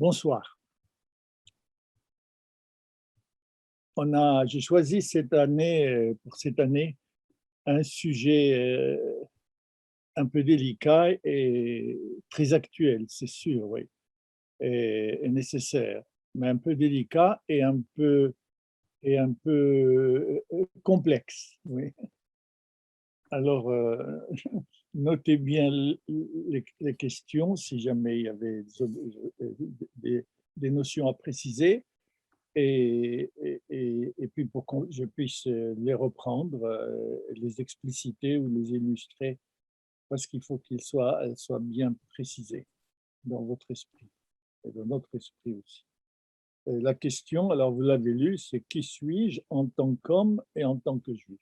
Bonsoir. J'ai choisi pour cette année, un sujet un peu délicat et très actuel, c'est sûr, oui, et nécessaire, mais un peu délicat et un peu complexe, oui. Alors, notez bien les questions si jamais il y avait des, des notions à préciser. Et puis pour que je puisse les reprendre, les expliciter ou les illustrer, parce qu'il faut elles soient bien précisées dans votre esprit et dans notre esprit aussi. Et la question, alors vous l'avez lu, c'est qui suis-je en tant qu'homme et en tant que juif?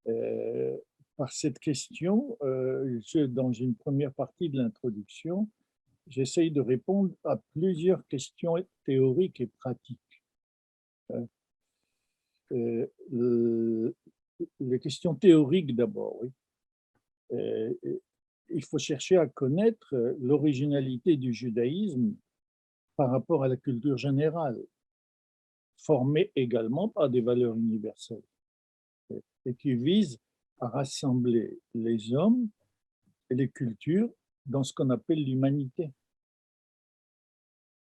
Euh, Par cette question, dans une première partie de l'introduction, j'essaye de répondre à plusieurs questions théoriques et pratiques. Euh, les questions théoriques d'abord, oui. Euh, il faut chercher à connaître l'originalité du judaïsme par rapport à la culture générale, formée également par des valeurs universelles et qui vise à rassembler les hommes et les cultures dans ce qu'on appelle l'humanité.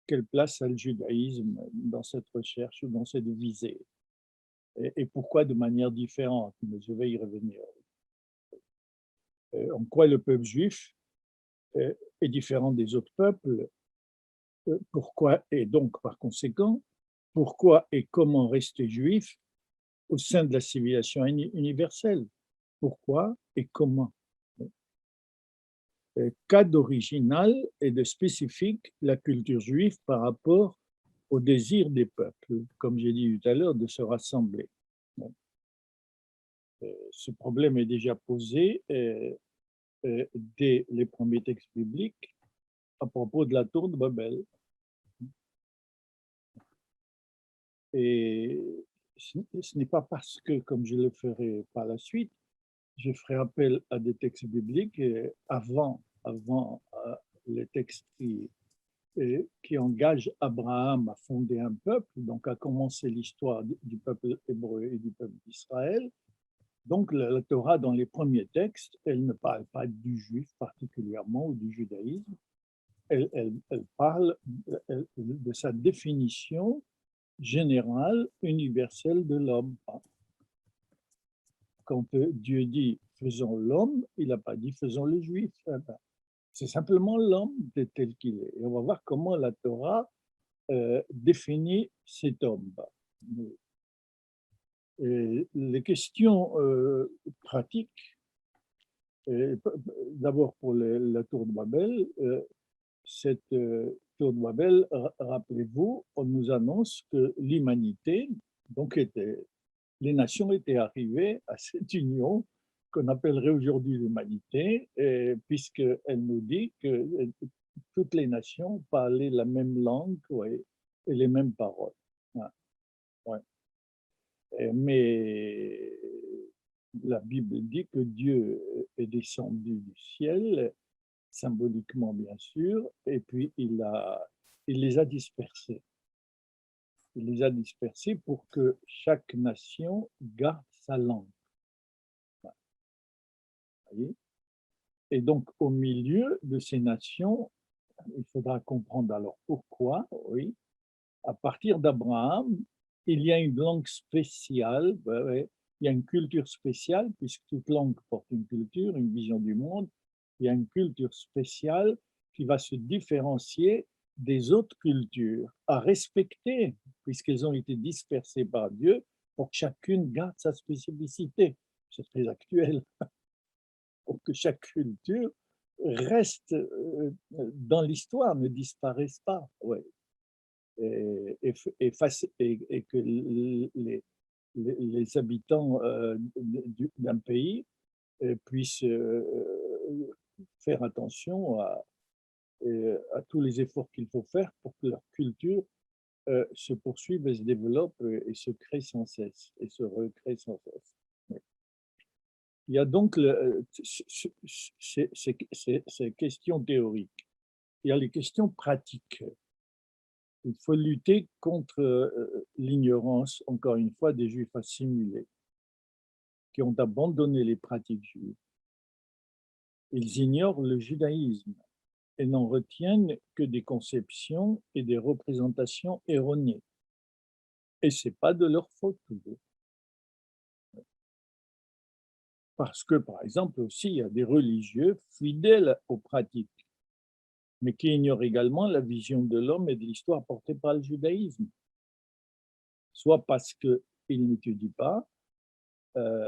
Quelle place a le judaïsme dans cette recherche ou dans cette visée? Et pourquoi de manière différente? Mais je vais y revenir. En quoi le peuple juif est différent des autres peuples? Pourquoi, et donc par conséquent, pourquoi et comment rester juif au sein de la civilisation universelle? Pourquoi et comment? Qu'a d'original et de spécifique la culture juive par rapport au désir des peuples, comme j'ai dit tout à l'heure, de se rassembler? Ce problème est déjà posé dès les premiers textes bibliques à propos de la tour de Babel. Et ce n'est pas parce que, comme je le ferai par la suite, je ferai appel à des textes bibliques avant les textes qui engagent Abraham à fonder un peuple, donc à commencer l'histoire du peuple hébreu et du peuple d'Israël. Donc la Torah, dans les premiers textes, elle ne parle pas du juif particulièrement ou du judaïsme, elle parle de sa définition générale, universelle de l'homme. Quand Dieu dit faisons l'homme, il n'a pas dit faisons le juif. C'est simplement l'homme tel qu'il est. Et on va voir comment la Torah définit cet homme. Et les questions pratiques, d'abord pour la tour de Babel, cette tour de Babel, rappelez-vous, on nous annonce que l'humanité, donc les nations étaient arrivées à cette union qu'on appellerait aujourd'hui l'humanité, puisqu'elle nous dit que toutes les nations parlaient la même langue, ouais, et les mêmes paroles. Ouais, ouais. Mais la Bible dit que Dieu est descendu du ciel, symboliquement bien sûr, et puis il les a dispersés. Il les a dispersés pour que chaque nation garde sa langue. Et donc, au milieu de ces nations, il faudra comprendre alors pourquoi, oui, à partir d'Abraham, il y a une langue spéciale, ouais, il y a une culture spéciale, puisque toute langue porte une culture, une vision du monde, il y a une culture spéciale qui va se différencier des autres cultures, à respecter, puisqu'elles ont été dispersées par Dieu, pour que chacune garde sa spécificité. C'est très actuel, pour que chaque culture reste dans l'histoire, ne disparaisse pas. Ouais. Et que les habitants d'un pays puissent faire attention à tous les efforts qu'il faut faire pour que leur culture se poursuive et se développe et se crée sans cesse et se recrée sans cesse. Il y a donc ces questions théoriques. Il y a les questions pratiques. Il faut lutter contre l'ignorance, encore une fois, des Juifs assimilés qui ont abandonné les pratiques juives. Ils ignorent le judaïsme et n'en retiennent que des conceptions et des représentations erronées. Et ce n'est pas de leur faute toujours. Parce que, par exemple, aussi, il y a des religieux fidèles aux pratiques, mais qui ignorent également la vision de l'homme et de l'histoire portée par le judaïsme. Soit parce qu'ils n'étudient pas,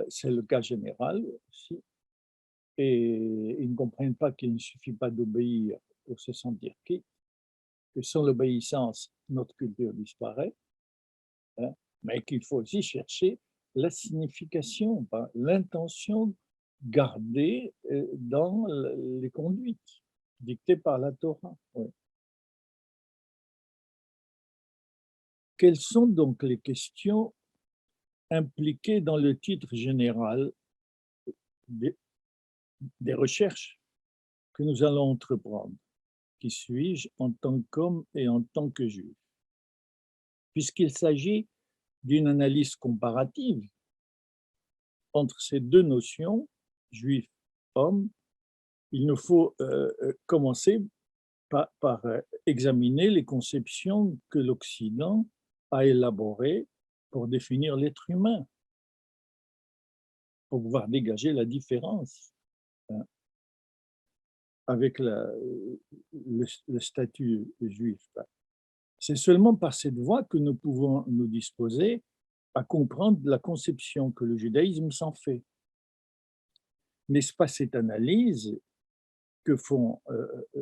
c'est le cas général aussi, et ils ne comprennent pas qu'il ne suffit pas d'obéir pour se sentir quitte, que sans l'obéissance, notre culture disparaît, hein, mais qu'il faut aussi chercher la signification, l'intention gardée dans les conduites dictées par la Torah. Oui. Quelles sont donc les questions impliquées dans le titre général des, des recherches que nous allons entreprendre? Qui suis-je en tant qu'homme et en tant que juif? Puisqu'il s'agit d'une analyse comparative entre ces deux notions, juif, homme, il nous faut commencer par examiner les conceptions que l'Occident a élaborées pour définir l'être humain, pour pouvoir dégager la différence, hein, avec le statut juif. C'est seulement par cette voie que nous pouvons nous disposer à comprendre la conception que le judaïsme s'en fait. N'est-ce pas cette analyse que font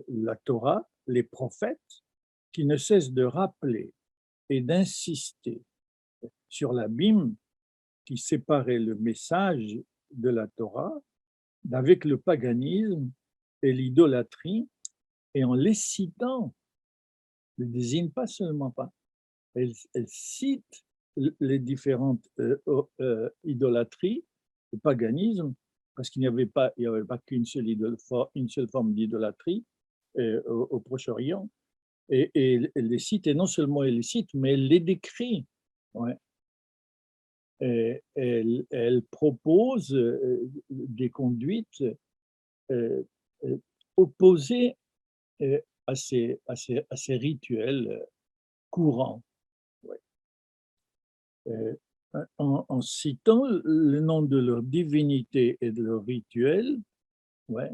la Torah, les prophètes, qui ne cessent de rappeler et d'insister sur l'abîme qui séparait le message de la Torah d'avec le paganisme et l'idolâtrie, et en les citant, ne désigne pas seulement pas, elle cite les différentes idolâtries, le paganisme, parce qu'il n'y avait pas qu'une seule, une seule forme d'idolâtrie au Proche-Orient, et elle les cite, et non seulement elle les cite, mais elle les décrit. Ouais. Et elle propose des conduites euh, euh, opposées à ces rituels courants. Ouais. En citant le nom de leur divinité et de leur rituel, ouais,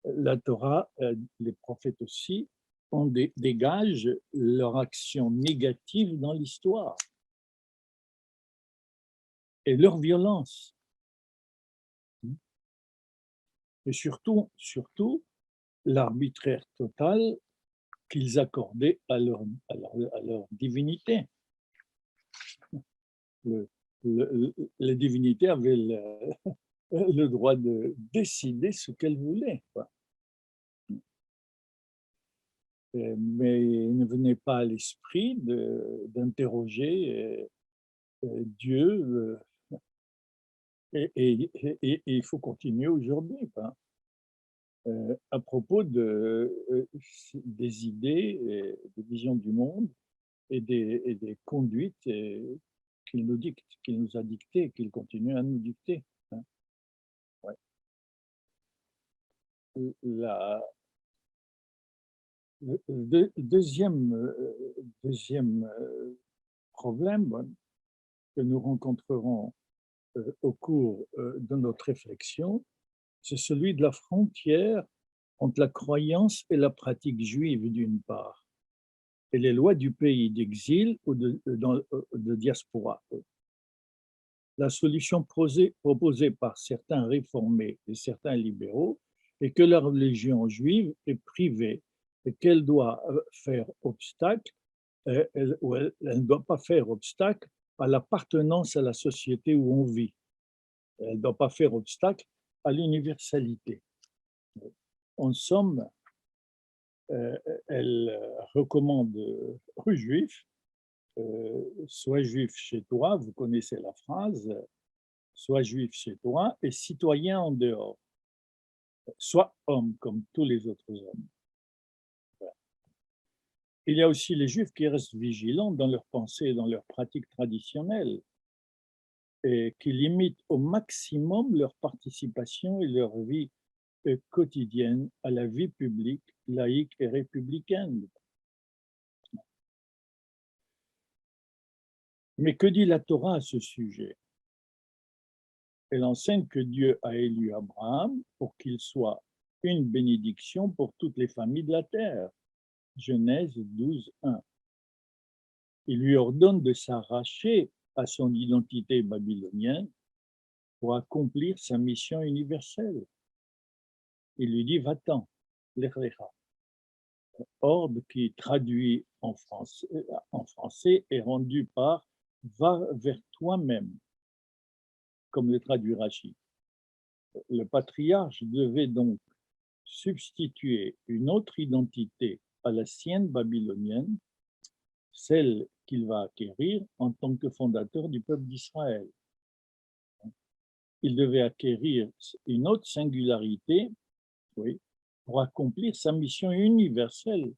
la Torah, les prophètes aussi, dégagent leur action négative dans l'histoire et leur violence. Et surtout l'arbitraire total qu'ils accordaient à leur divinité. La divinité avait le droit de décider ce qu'elle voulait, quoi. Mais il ne venait pas à l'esprit d'interroger Dieu, et il faut continuer aujourd'hui, à propos des idées, des visions du monde et des conduites qu'il nous dicte, qu'il nous a dictées, qu'il continue à nous dicter, hein. Ouais. La, deuxième problème que nous rencontrerons au cours de notre réflexion, c'est celui de la frontière entre la croyance et la pratique juive d'une part, et les lois du pays d'exil ou de diaspora. La solution proposée par certains réformés et certains libéraux est que la religion juive est privée et qu'elle doit faire obstacle, elle ne doit pas faire obstacle à l'appartenance à la société où on vit. Elle ne doit pas faire obstacle à l'universalité. En somme, elle recommande aux Juifs, sois juif chez toi, vous connaissez la phrase, sois juif chez toi et citoyen en dehors, sois homme comme tous les autres hommes. Il y a aussi les juifs qui restent vigilants dans leurs pensées et dans leurs pratiques traditionnelles et qui limitent au maximum leur participation et leur vie quotidienne à la vie publique, laïque et républicaine. Mais que dit la Torah à ce sujet? Elle enseigne que Dieu a élu Abraham pour qu'il soit une bénédiction pour toutes les familles de la terre. Genèse 12, 1. Il lui ordonne de s'arracher à son identité babylonienne pour accomplir sa mission universelle. Il lui dit, va-t'en, l'Echlecha. Ordre qui, traduit en français, est rendu par va vers toi-même, comme le traduit Rachid. Le patriarche devait donc substituer une autre identité à la sienne babylonienne, celle qu'il va acquérir en tant que fondateur du peuple d'Israël. Il devait acquérir une autre singularité, oui, pour accomplir sa mission universelle.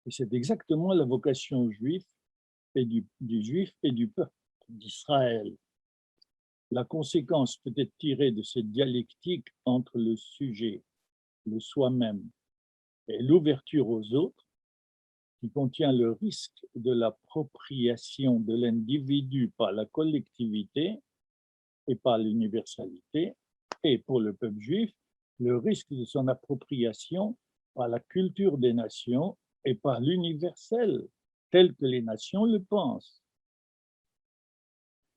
Et c'est exactement la vocation juive et du juif et du peuple d'Israël. La conséquence peut être tirée de cette dialectique entre le sujet, le soi-même, et l'ouverture aux autres, qui contient le risque de l'appropriation de l'individu par la collectivité et par l'universalité, et pour le peuple juif, le risque de son appropriation par la culture des nations et par l'universel, tel que les nations le pensent.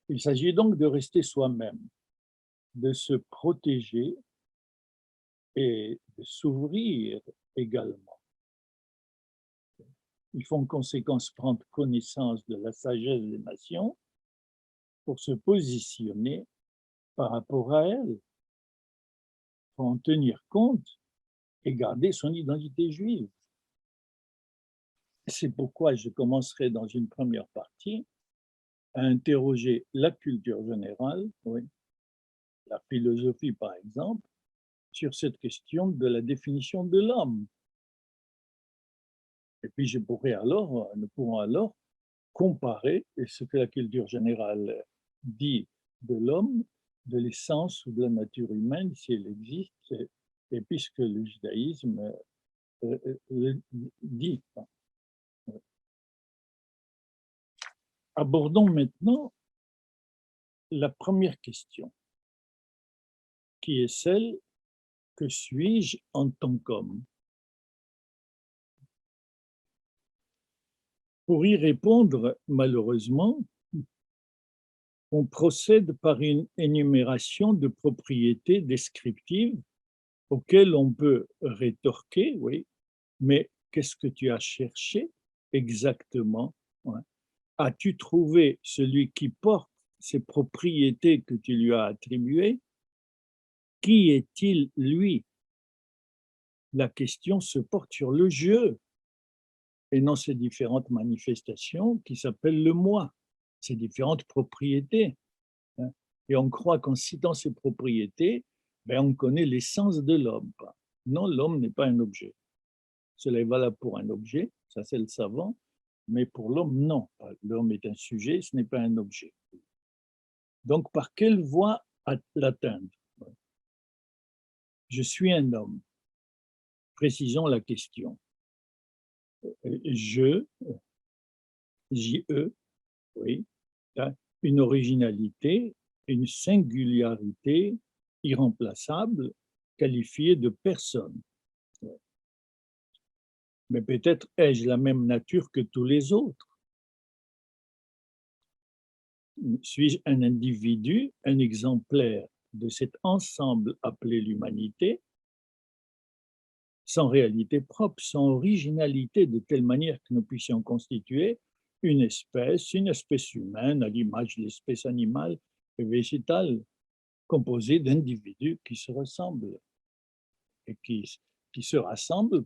Il s'agit donc de rester soi-même, de se protéger et de s'ouvrir également. Il faut en conséquence prendre connaissance de la sagesse des nations pour se positionner par rapport à elles. Il faut en tenir compte et garder son identité juive. C'est pourquoi je commencerai dans une première partie à interroger la culture générale, oui, la philosophie par exemple, sur cette question de la définition de l'homme. Et puis nous pourrons alors comparer ce que la culture générale dit de l'homme, de l'essence ou de la nature humaine, si elle existe, et puis ce que le judaïsme le dit. Abordons maintenant la première question, qui est celle: que suis-je en tant qu'homme? Pour y répondre, malheureusement, on procède par une énumération de propriétés descriptives auxquelles on peut rétorquer, oui, mais qu'est-ce que tu as cherché exactement? As-tu trouvé celui qui porte ces propriétés que tu lui as attribuées? Qui est-il, lui? La question se porte sur le je et non ces différentes manifestations qui s'appellent le moi, ces différentes propriétés. Et on croit qu'en citant ces propriétés, on connaît l'essence de l'homme. Non, l'homme n'est pas un objet. Cela est valable pour un objet, ça c'est le savant, mais pour l'homme, non. L'homme est un sujet, ce n'est pas un objet. Donc, par quelle voie l'atteindre? Je suis un homme. Précisons la question. Je, J-E, oui, une originalité, une singularité irremplaçable, qualifiée de personne. Mais peut-être ai-je la même nature que tous les autres? Suis-je un individu, un exemplaire de cet ensemble appelé l'humanité, sans réalité propre, sans originalité, de telle manière que nous puissions constituer une espèce humaine à l'image de l'espèce animale et végétale, composée d'individus qui se ressemblent et qui se rassemblent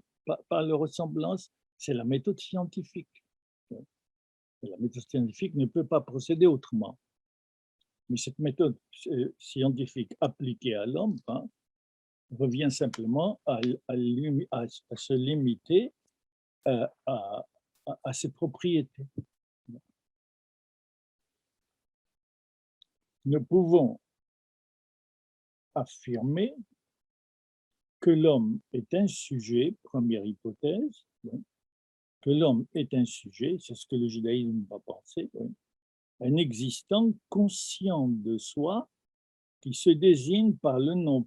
par leur ressemblance. C'est la méthode scientifique. Et la méthode scientifique ne peut pas procéder autrement. Mais cette méthode scientifique appliquée à l'homme, hein, revient simplement à se limiter à ses propriétés. Nous pouvons affirmer que l'homme est un sujet, première hypothèse, oui, que l'homme est un sujet, c'est ce que le judaïsme va penser, oui, un existant conscient de soi qui se désigne par le nom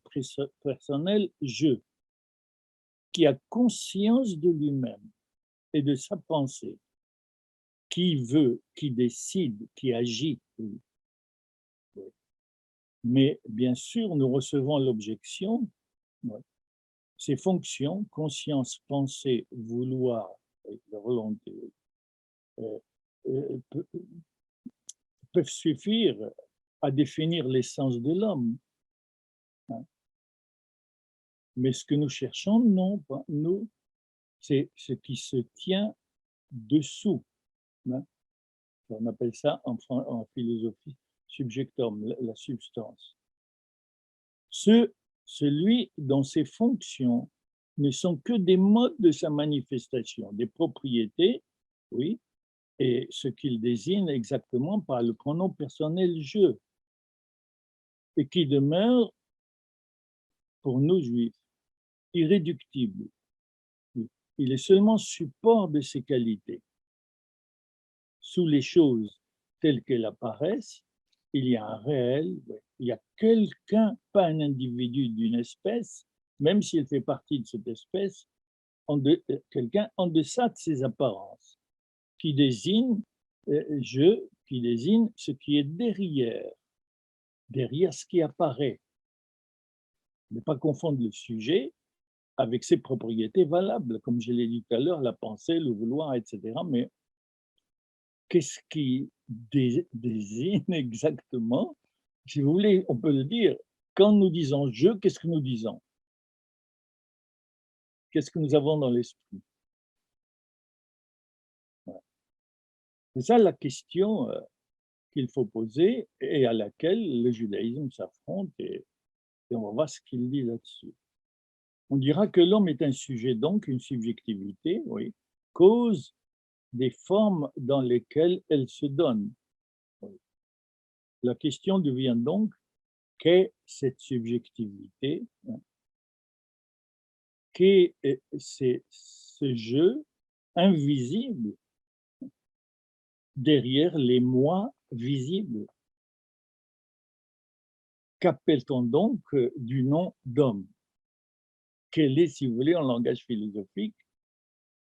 personnel « je », qui a conscience de lui-même et de sa pensée, qui veut, qui décide, qui agit. Oui. Oui. Mais bien sûr, nous recevons l'objection, oui, ces fonctions, conscience, pensée, vouloir, la volonté, euh, euh, peuvent suffire à définir l'essence de l'homme. Hein. Mais ce que nous cherchons, non, pas nous, c'est ce qui se tient dessous. Hein. On appelle ça en philosophie subjectum, la substance. Celui dont ses fonctions ne sont que des modes de sa manifestation, des propriétés, oui, et ce qu'il désigne exactement par le pronom personnel « je », et qui demeure, pour nous juifs, irréductible. Il est seulement support de ses qualités. Sous les choses telles qu'elles apparaissent, il y a un réel, il y a quelqu'un, pas un individu d'une espèce, même s'il fait partie de cette espèce, quelqu'un en deçà de ses apparences, qui désigne qui désigne ce qui est derrière ce qui apparaît. Ne pas confondre le sujet avec ses propriétés valables, comme je l'ai dit tout à l'heure, la pensée, le vouloir, etc. Mais qu'est-ce qui désigne exactement? Si vous voulez, on peut le dire, quand nous disons « je », qu'est-ce que nous disons? Qu'est-ce que nous avons dans l'esprit? C'est ça la question qu'il faut poser et à laquelle le judaïsme s'affronte, et on va voir ce qu'il dit là-dessus. On dira que l'homme est un sujet, donc une subjectivité, oui, cause des formes dans lesquelles elle se donne. Oui. La question devient donc, qu'est cette subjectivité? Qu'est ce jeu invisible derrière les moi visibles? Qu'appelle-t-on donc du nom d'homme? Quelle est, si vous voulez, en langage philosophique,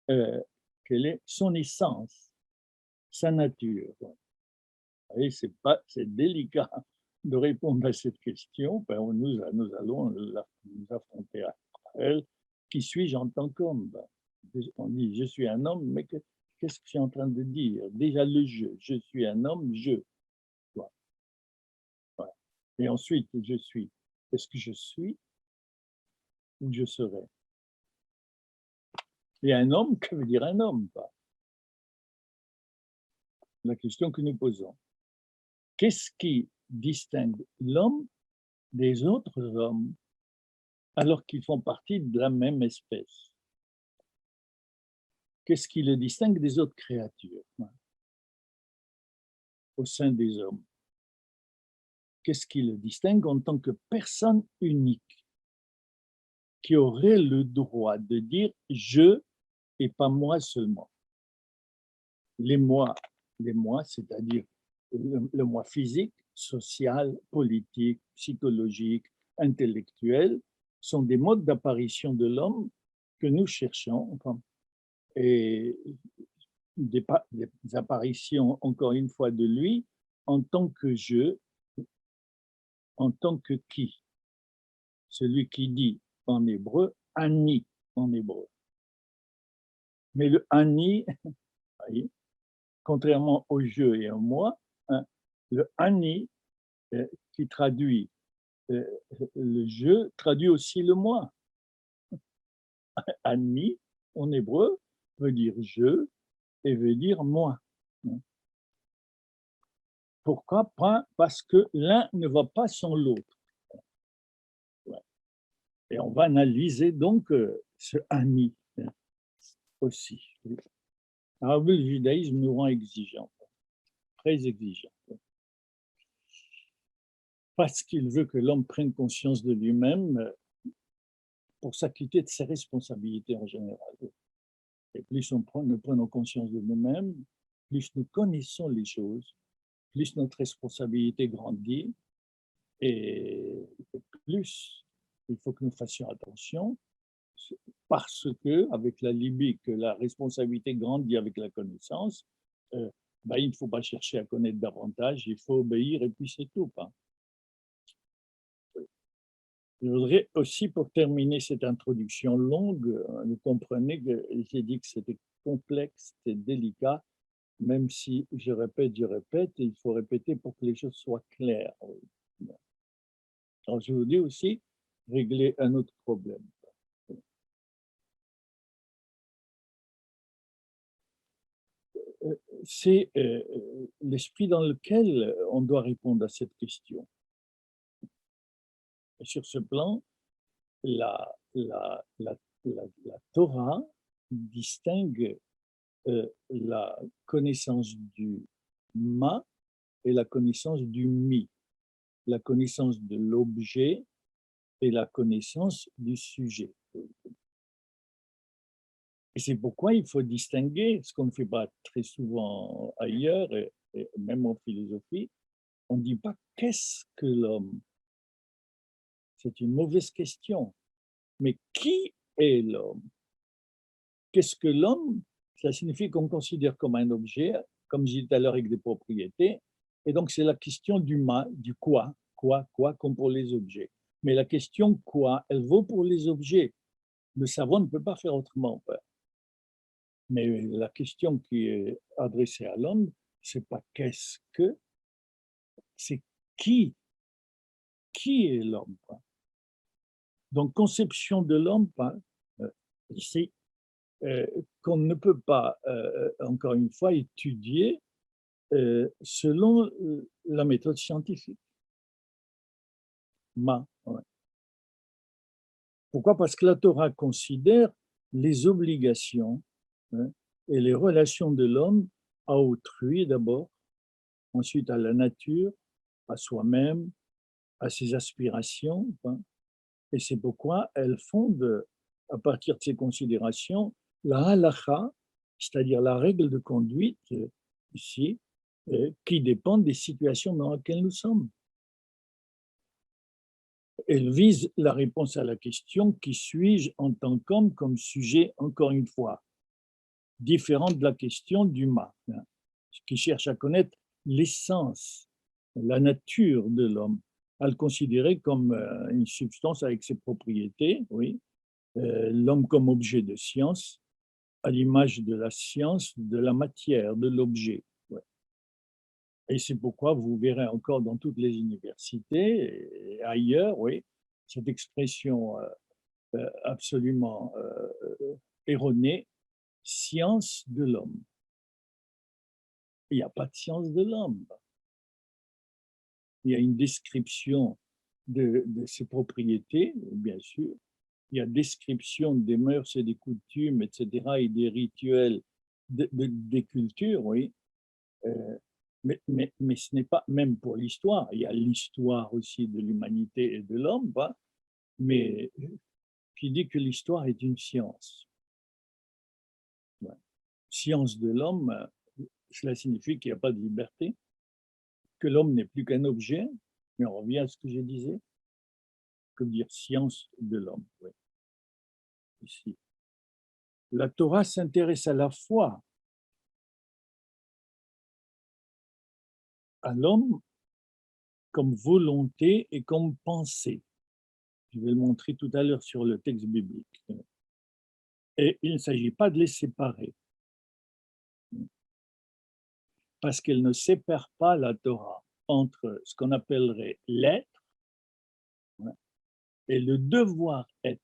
quelle est son essence, sa nature? C'est délicat de répondre à cette question. Ben, nous allons nous affronter à elle. Qui suis-je en tant qu'homme? On dit je suis un homme, mais qu'est-ce que je suis en train de dire? Déjà le je suis un homme, je. Voilà. Voilà. Et ensuite, je suis. Est-ce que je suis ou je serai? Et un homme, que veut dire un homme? La question que nous posons. Qu'est-ce qui distingue l'homme des autres hommes alors qu'ils font partie de la même espèce? Qu'est-ce qui le distingue des autres créatures au sein des hommes? Qu'est-ce qui le distingue en tant que personne unique qui aurait le droit de dire « je » et pas moi seulement? Les moi, c'est-à-dire le moi physique, social, politique, psychologique, intellectuel, sont des modes d'apparition de l'homme que nous cherchons, enfin, et des apparitions, encore une fois, de lui en tant que je, en tant que qui? Celui qui dit en hébreu « ani » en hébreu. Mais le « ani », contrairement au « je » et au « moi », hein, le « ani » qui traduit le « je » traduit aussi le « moi ». « Ani » en hébreu veut dire « je » et veut dire « moi ». Pourquoi? Parce que l'un ne va pas sans l'autre. Ouais. Et on va analyser donc ce Ani aussi. Alors, le judaïsme nous rend exigeants, très exigeants, parce qu'il veut que l'homme prenne conscience de lui-même pour s'acquitter de ses responsabilités en général. Et plus nous prenons conscience de nous-mêmes, plus nous connaissons les choses, plus notre responsabilité grandit et plus il faut que nous fassions attention parce que, avec la Libye, que la responsabilité grandit avec la connaissance, ben, il ne faut pas chercher à connaître davantage, il faut obéir et puis c'est tout. Hein. Je voudrais aussi, pour terminer cette introduction longue, vous comprenez que j'ai dit que c'était complexe, c'était délicat, même si je répète, il faut répéter pour que les choses soient claires. Alors, je voudrais aussi régler un autre problème. C'est l'esprit dans lequel on doit répondre à cette question. Et sur ce plan, la, la, la, la Torah distingue la connaissance du ma et la connaissance du mi, la connaissance de l'objet et la connaissance du sujet. Et c'est pourquoi il faut distinguer, ce qu'on ne fait pas très souvent ailleurs, et même en philosophie, on ne dit pas qu'est-ce que l'homme. C'est une mauvaise question. Mais qui est l'homme? Qu'est-ce que l'homme? Ça signifie qu'on considère comme un objet, comme je disais tout à l'heure, avec des propriétés. Et donc, c'est la question du du quoi, comme pour les objets. Mais la question quoi, elle vaut pour les objets. Le savant ne peut pas faire autrement. Mais la question qui est adressée à l'homme, c'est pas qu'est-ce que, c'est qui. Qui est l'homme? Donc, conception de l'homme, c'est qu'on ne peut pas, encore une fois, étudier selon la méthode scientifique. Ouais. Pourquoi? Parce que la Torah considère les obligations hein, et les relations de l'homme à autrui d'abord, ensuite à la nature, à soi-même, à ses aspirations. Hein, et c'est pourquoi elle fonde, à partir de ces considérations, la halakha, c'est-à-dire la règle de conduite, ici, qui dépend des situations dans lesquelles nous sommes. Elle vise la réponse à la question « Qui suis-je en tant qu'homme » comme sujet, encore une fois, différente de la question du ma, hein, qui cherche à connaître l'essence, la nature de l'homme, à le considérer comme une substance avec ses propriétés, oui, l'homme comme objet de science, à l'image de la science, de la matière, de l'objet. Ouais. Et c'est pourquoi vous verrez encore dans toutes les universités et ailleurs, oui, cette expression absolument erronée, science de l'homme. Il n'y a pas de science de l'homme. Il y a une description de ses propriétés, bien sûr. Il y a description des mœurs et des coutumes, etc., et des rituels des cultures, oui. Mais ce n'est pas, même pour l'histoire, il y a l'histoire aussi de l'humanité et de l'homme, mais qui dit que l'histoire est une science. Ouais. Science de l'homme, cela signifie qu'il n'y a pas de liberté, que l'homme n'est plus qu'un objet, mais on revient à ce que je disais, que dire science de l'homme. Oui. Ici. La Torah s'intéresse à la fois à l'homme comme volonté et comme pensée. Je vais le montrer tout à l'heure sur le texte biblique. Et il ne s'agit pas de les séparer, parce qu'elle ne sépare pas la Torah entre ce qu'on appellerait l'être et le devoir être.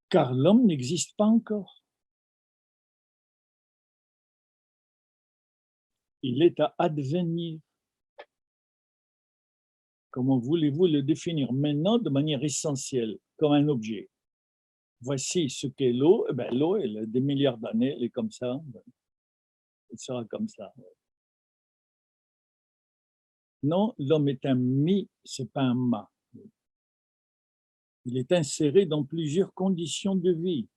car l'homme n'existe pas encore. Il est à advenir. Comment voulez-vous le définir maintenant de manière essentielle, comme un objet? Voici ce qu'est l'eau. Eh ben, l'eau, elle a des milliards d'années, elle est comme ça, elle sera comme ça. Non, l'homme est un mi, c'est pas un ma. Il est inséré dans plusieurs conditions de vie.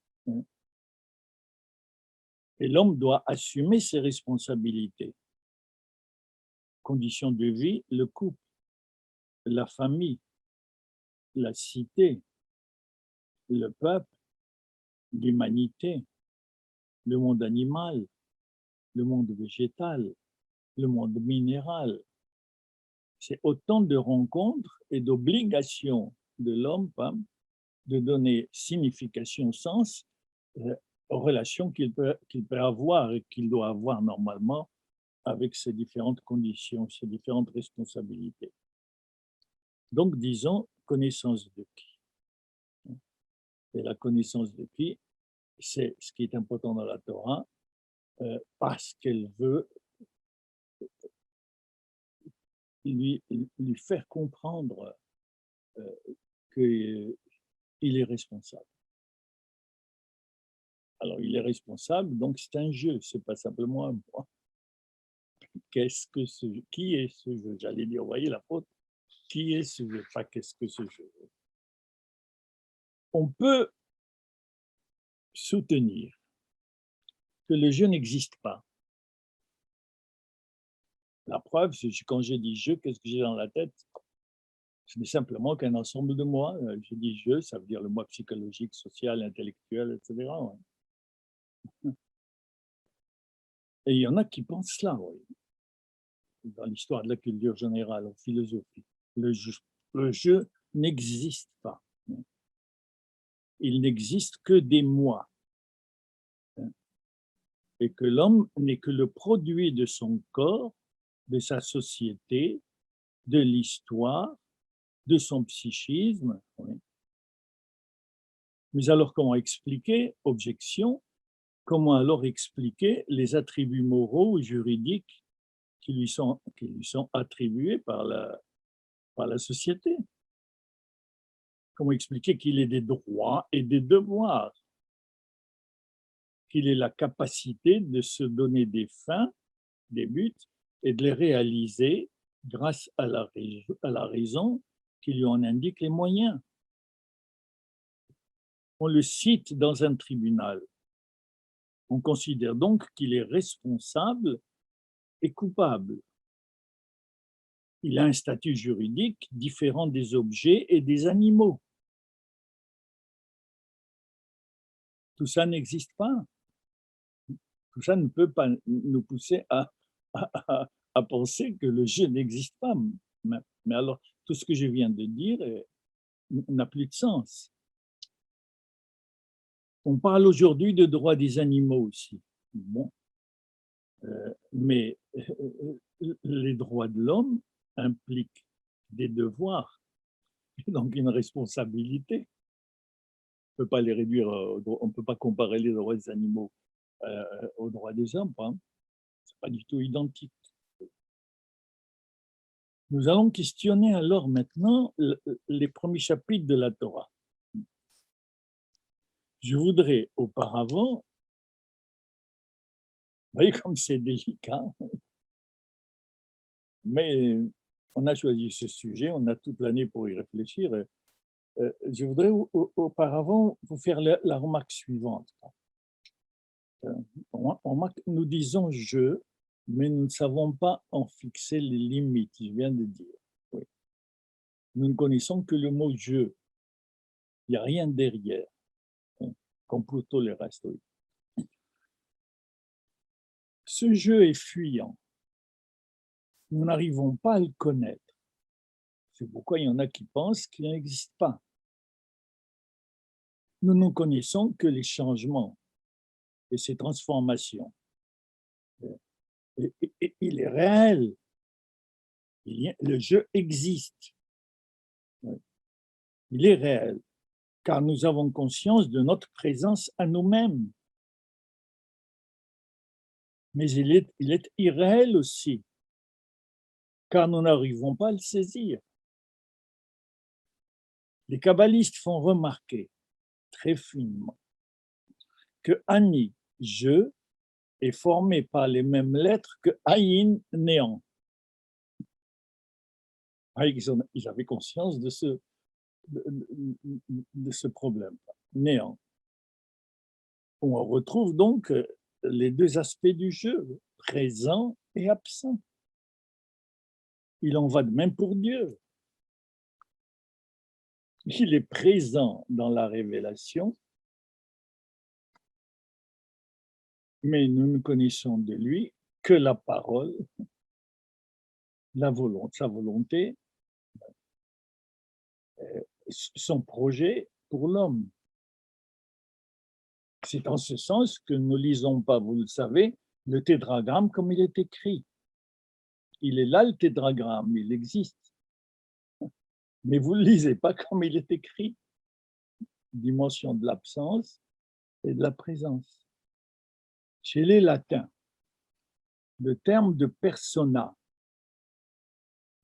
Et l'homme doit assumer ses responsabilités. Conditions de vie, le couple, la famille, la cité, le peuple, l'humanité, le monde animal, le monde végétal, le monde minéral. C'est autant de rencontres et d'obligations de l'homme, femme, de donner signification, sens aux relations qu'il peut avoir et qu'il doit avoir normalement avec ces différentes conditions, ces différentes responsabilités. Donc, disons, connaissance de qui? Et la connaissance de qui, c'est ce qui est important dans la Torah, parce qu'elle veut lui faire comprendre qu'il est responsable. Alors, il est responsable, donc c'est un jeu, c'est pas simplement un moi. Qui est ce jeu? J'allais dire, vous voyez la faute? Qui est ce jeu? Enfin, qu'est-ce que ce jeu? On peut soutenir que le jeu n'existe pas. La preuve, c'est quand je dis jeu, qu'est-ce que j'ai dans la tête? Ce n'est simplement qu'un ensemble de moi. Je dis jeu, ça veut dire le moi psychologique, social, intellectuel, etc. Et il y en a qui pensent cela, oui, dans l'histoire de la culture générale, en philosophie. Le jeu n'existe pas. Il n'existe que des moi. Et que l'homme n'est que le produit de son corps, de sa société, de l'histoire, de son psychisme. Oui. Mais alors, comment expliquer, objection, comment alors expliquer les attributs moraux ou juridiques qui lui sont attribués par la société? Comment expliquer qu'il ait des droits et des devoirs? Qu'il ait la capacité de se donner des fins, des buts, et de les réaliser grâce à la raison qui lui en indique les moyens. On le cite dans un tribunal. On considère donc qu'il est responsable et coupable. Il a un statut juridique différent des objets et des animaux. Tout ça n'existe pas. Tout ça ne peut pas nous pousser à penser que le jeu n'existe pas. Mais alors, tout ce que je viens de dire n'a plus de sens. On parle aujourd'hui de droits des animaux aussi. Bon. Mais les droits de l'homme impliquent des devoirs, donc une responsabilité. On ne peut pas les réduire, on ne peut pas comparer les droits des animaux aux droits des hommes. Hein. Ce n'est pas du tout identique. Nous allons questionner alors maintenant les premiers chapitres de la Torah. Je voudrais auparavant, vous voyez comme c'est délicat, mais on a choisi ce sujet, on a toute l'année pour y réfléchir. Je voudrais auparavant vous faire la remarque suivante. Nous disons je, mais nous ne savons pas en fixer les limites, je viens de dire. Oui. Nous ne connaissons que le mot je. Il n'y a rien derrière, hein, comme pour tout le reste. Oui. Ce jeu est fuyant. Nous n'arrivons pas à le connaître. C'est pourquoi il y en a qui pensent qu'il n'existe pas. Nous ne connaissons que les changements et ces transformations. Et il est réel. Le jeu existe. Il est réel, car nous avons conscience de notre présence à nous-mêmes. Mais il est irréel aussi, car nous n'arrivons pas à le saisir. Les kabbalistes font remarquer très finement que Ani, je, est formé par les mêmes lettres que Aïn, néant. Ils avaient conscience de ce problème, néant. On retrouve donc les deux aspects du jeu, présent et absent. Il en va de même pour Dieu. Il est présent dans la révélation, mais nous ne connaissons de lui que la parole, sa volonté, son projet pour l'homme. C'est en ce sens que nous ne lisons pas, vous le savez, le tétragramme comme il est écrit. Il est là le tétragramme, il existe. Mais vous ne le lisez pas comme il est écrit. Dimension de l'absence et de la présence. Chez les latins, le terme de persona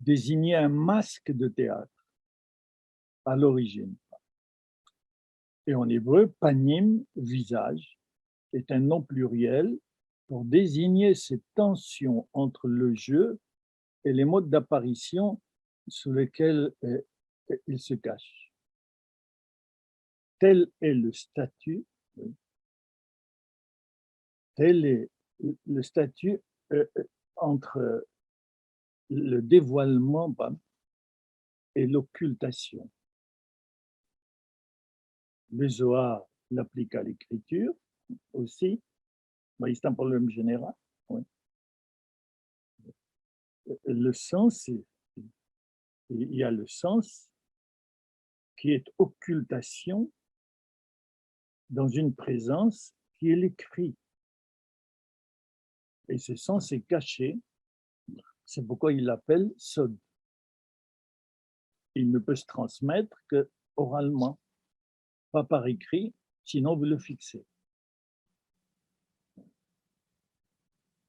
désignait un masque de théâtre à l'origine. Et en hébreu, panim, visage, est un nom pluriel pour désigner cette tension entre le jeu et les modes d'apparition sous lesquels il se cache. Tel est le statut, tel est le statut entre le dévoilement et l'occultation. Le Zohar l'applique à l'écriture aussi, c'est un problème général. Oui. Le sens, il y a le sens qui est occultation dans une présence qui est l'écrit. Et ce sens est caché, c'est pourquoi il l'appelle sod. Il ne peut se transmettre que oralement, pas par écrit, sinon vous le fixez.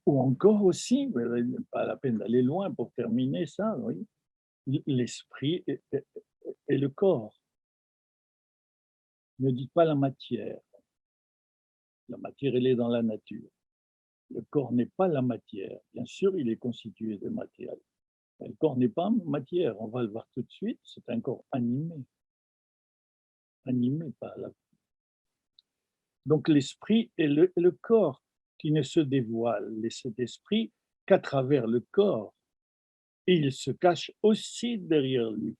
Ou encore aussi, pas la peine d'aller loin pour terminer ça, oui, l'esprit et le corps. Ne dites pas la matière. La matière, elle est dans la nature. Le corps n'est pas la matière. Bien sûr, il est constitué de matière. Mais le corps n'est pas matière. On va le voir tout de suite. C'est un corps animé. Animé par la... Donc l'esprit et le corps qui ne se dévoile, cet esprit qu'à travers le corps. Et il se cache aussi derrière lui.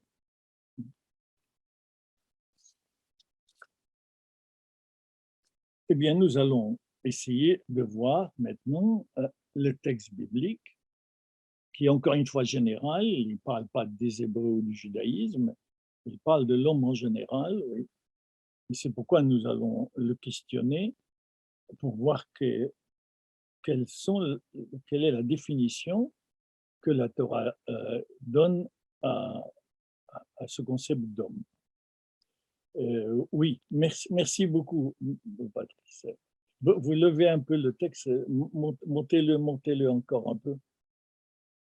Eh bien, nous allons essayer de voir maintenant le texte biblique, qui est encore une fois général. Il ne parle pas des Hébreux ou du judaïsme, il parle de l'homme en général. Oui. Et c'est pourquoi nous allons le questionner pour voir quelle est la définition que la Torah donne à ce concept d'homme. Oui, merci beaucoup, Patrice. Vous levez un peu le texte, montez-le encore un peu.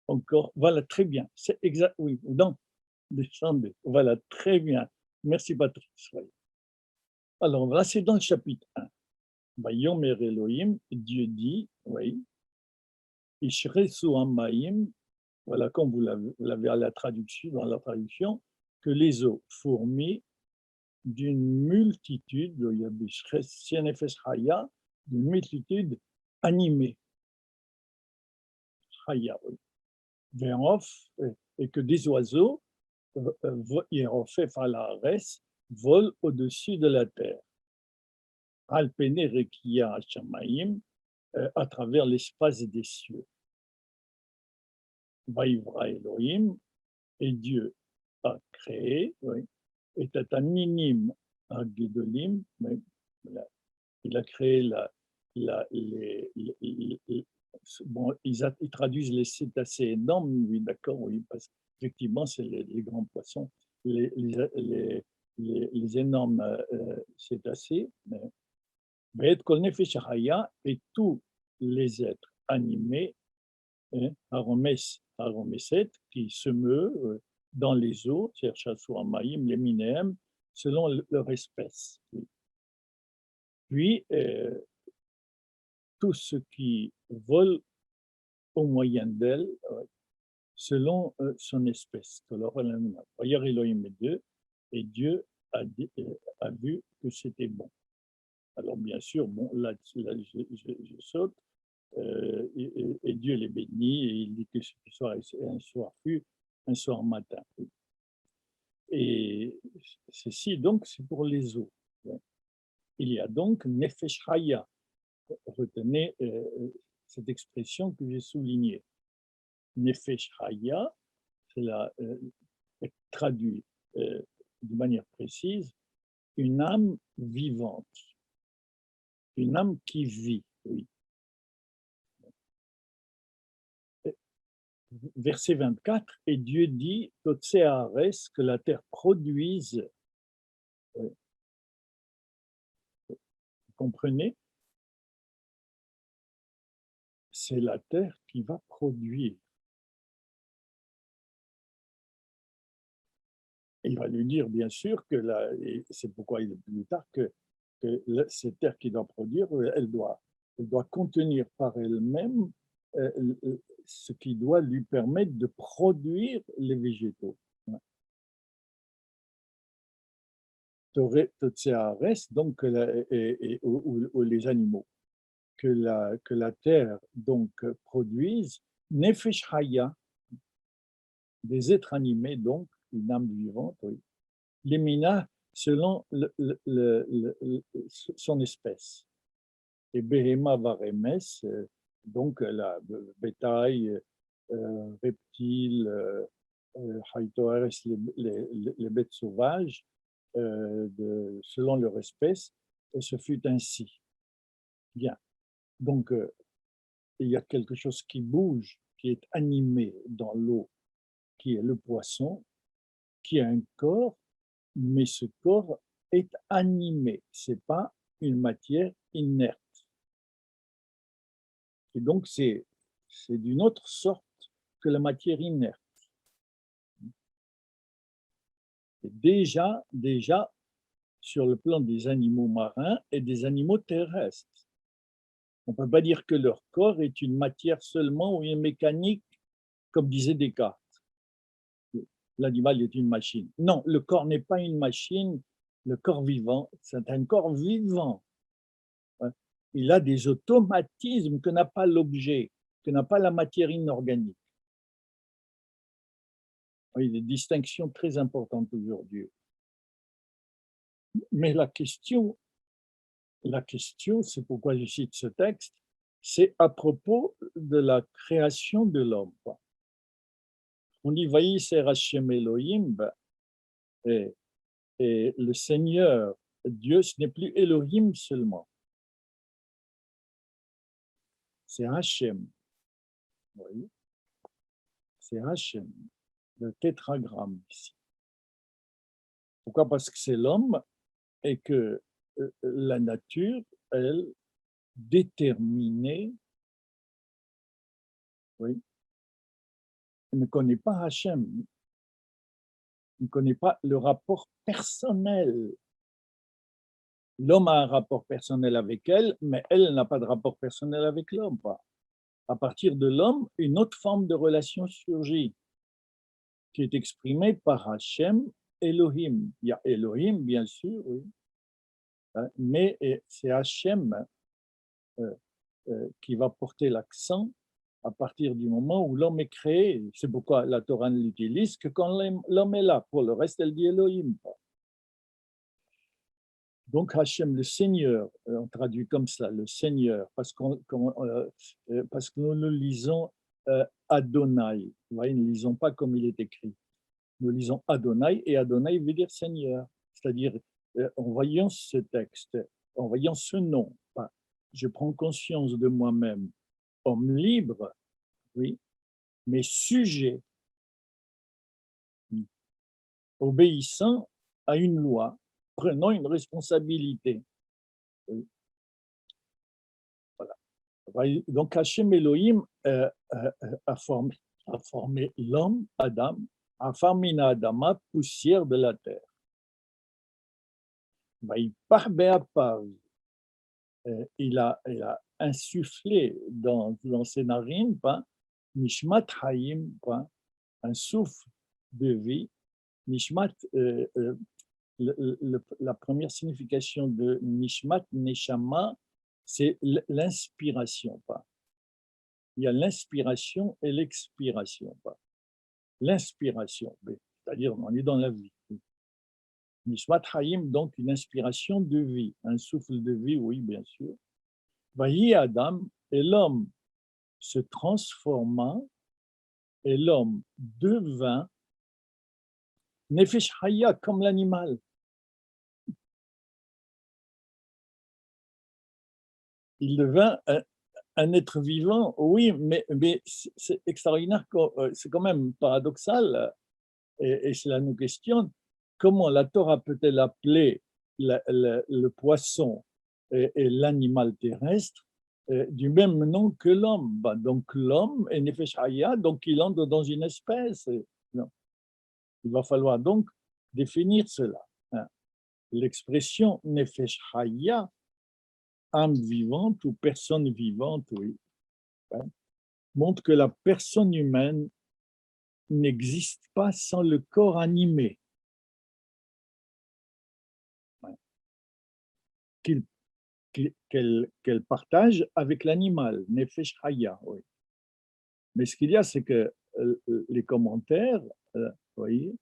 Encore, voilà, très bien. C'est exact, oui, non, descendez, voilà, très bien. Merci, Patrice. Alors, là, c'est dans le chapitre 1. Vayomer Elohim, Dieu dit, oui, Ishresu Hamayim, voilà, comme vous l'avez à la traduction, dans la traduction, que les eaux fourmillent d'une multitude, d'une multitude animée. Chaya, oui. Et que des oiseaux, volent au-dessus de la terre. Alpene Rekia Shamaim, à travers l'espace des cieux. Vaivra Elohim, et Dieu a créé, oui, était un minime à Gedolim, mais il a créé bon, ils traduisent les cétacés énormes, oui, d'accord, oui, parce qu'effectivement, c'est les grands poissons, les les énormes cétacés, Be'et kol nefesh haya, et tous les êtres animés, Haromeset, qui se meuvent dans les eaux, Cherchasu Amaïm, les Minéem, selon leur espèce. Puis, tout ce qui vole au moyen d'elle, selon son espèce. Elohim est Dieu, et Dieu a vu que c'était bon. Alors, bien sûr, bon, là je saute, et Dieu les bénit, et il dit que ce soir, un soir fut, un soir matin. Et ceci, donc, c'est pour les eaux. Il y a donc Nefesh Haya. Retenez cette expression que j'ai soulignée. Nefesh Haya, c'est traduit de manière précise, une âme vivante, une âme qui vit, oui. Verset 24, et Dieu dit, Totseares, que la terre produise, vous comprenez? C'est la terre qui va produire. Et il va lui dire, bien sûr, et c'est pourquoi il dit plus tard que cette terre qui doit produire, elle doit contenir par elle-même ce qui doit lui permettre de produire les végétaux. Donc, ou les animaux, que la terre donc produise, Nefesh Haya, des êtres animés, donc une âme vivante, oui. Lemina, selon son espèce. Et Behema Varemes, donc la bétail, reptiles, Haïtoares, les bêtes sauvages, selon leur espèce, et ce fut ainsi. Bien. Donc, il y a quelque chose qui bouge, qui est animé dans l'eau, qui est le poisson, qui a un corps, mais ce corps est animé, ce n'est pas une matière inerte. Et donc, c'est d'une autre sorte que la matière inerte. Et déjà, sur le plan des animaux marins et des animaux terrestres, on ne peut pas dire que leur corps est une matière seulement ou une mécanique, comme disait Descartes. L'animal est une machine. Non, le corps n'est pas une machine, le corps vivant, c'est un corps vivant. Il a des automatismes que n'a pas l'objet, que n'a pas la matière inorganique. Oui, des distinctions très importantes aujourd'hui. Mais la question, c'est pourquoi je cite ce texte, c'est à propos de la création de l'homme. On dit Vaïser Hashem Elohim, et le Seigneur, Dieu, ce n'est plus Elohim seulement. C'est Hashem. Oui. C'est Hashem, le tétragramme ici. Pourquoi? Parce que c'est l'homme et que la nature, elle, déterminée, oui, ne connaît pas Hashem, ne connaît pas le rapport personnel. L'homme a un rapport personnel avec elle, mais elle n'a pas de rapport personnel avec l'homme. À partir de l'homme, une autre forme de relation surgit, qui est exprimée par Hashem, Elohim. Il y a Elohim, bien sûr, oui, mais c'est Hashem qui va porter l'accent à partir du moment où l'homme est créé. C'est pourquoi la Torah l'utilise que quand l'homme est là. Pour le reste, elle dit Elohim. Donc Hachem, le Seigneur, on traduit comme ça, le Seigneur, parce que nous le lisons Adonai. Vous voyez, nous ne lisons pas comme il est écrit. Nous lisons Adonai, et Adonai veut dire Seigneur. C'est-à-dire, en voyant ce texte, en voyant ce nom, je prends conscience de moi-même, homme libre, oui, mais sujet, obéissant à une loi, prenons une responsabilité. Oui, voilà. Donc Hachem Elohim a formé l'homme, Adam, a formé Adama, poussière de la terre. Il a insufflé dans ses narines Nishmat Hayim, un souffle de vie. Nishmat, la première signification de Nishmat, Neshama, c'est l'inspiration. Il y a l'inspiration et l'expiration. L'inspiration, c'est-à-dire on est dans la vie. Nishmat Hayim, donc une inspiration de vie, un souffle de vie, oui, bien sûr. Vahi Adam, et l'homme se transforma, et l'homme devint Nefesh Haya, comme l'animal. Il devint un être vivant, oui, mais c'est extraordinaire, c'est quand même paradoxal, et cela nous questionne, comment la Torah peut-elle appeler le poisson et l'animal terrestre du même nom que l'homme? Donc l'homme est Nefesh Haya, donc il entre dans une espèce. Non. Il va falloir donc définir cela. L'expression Nefesh Haya, âme vivante ou personne vivante, oui, montre que la personne humaine n'existe pas sans le corps animé, qu'elle partage avec l'animal, Nefesh Haya. Oui. Mais ce qu'il y a, c'est que les commentaires, vous voyez,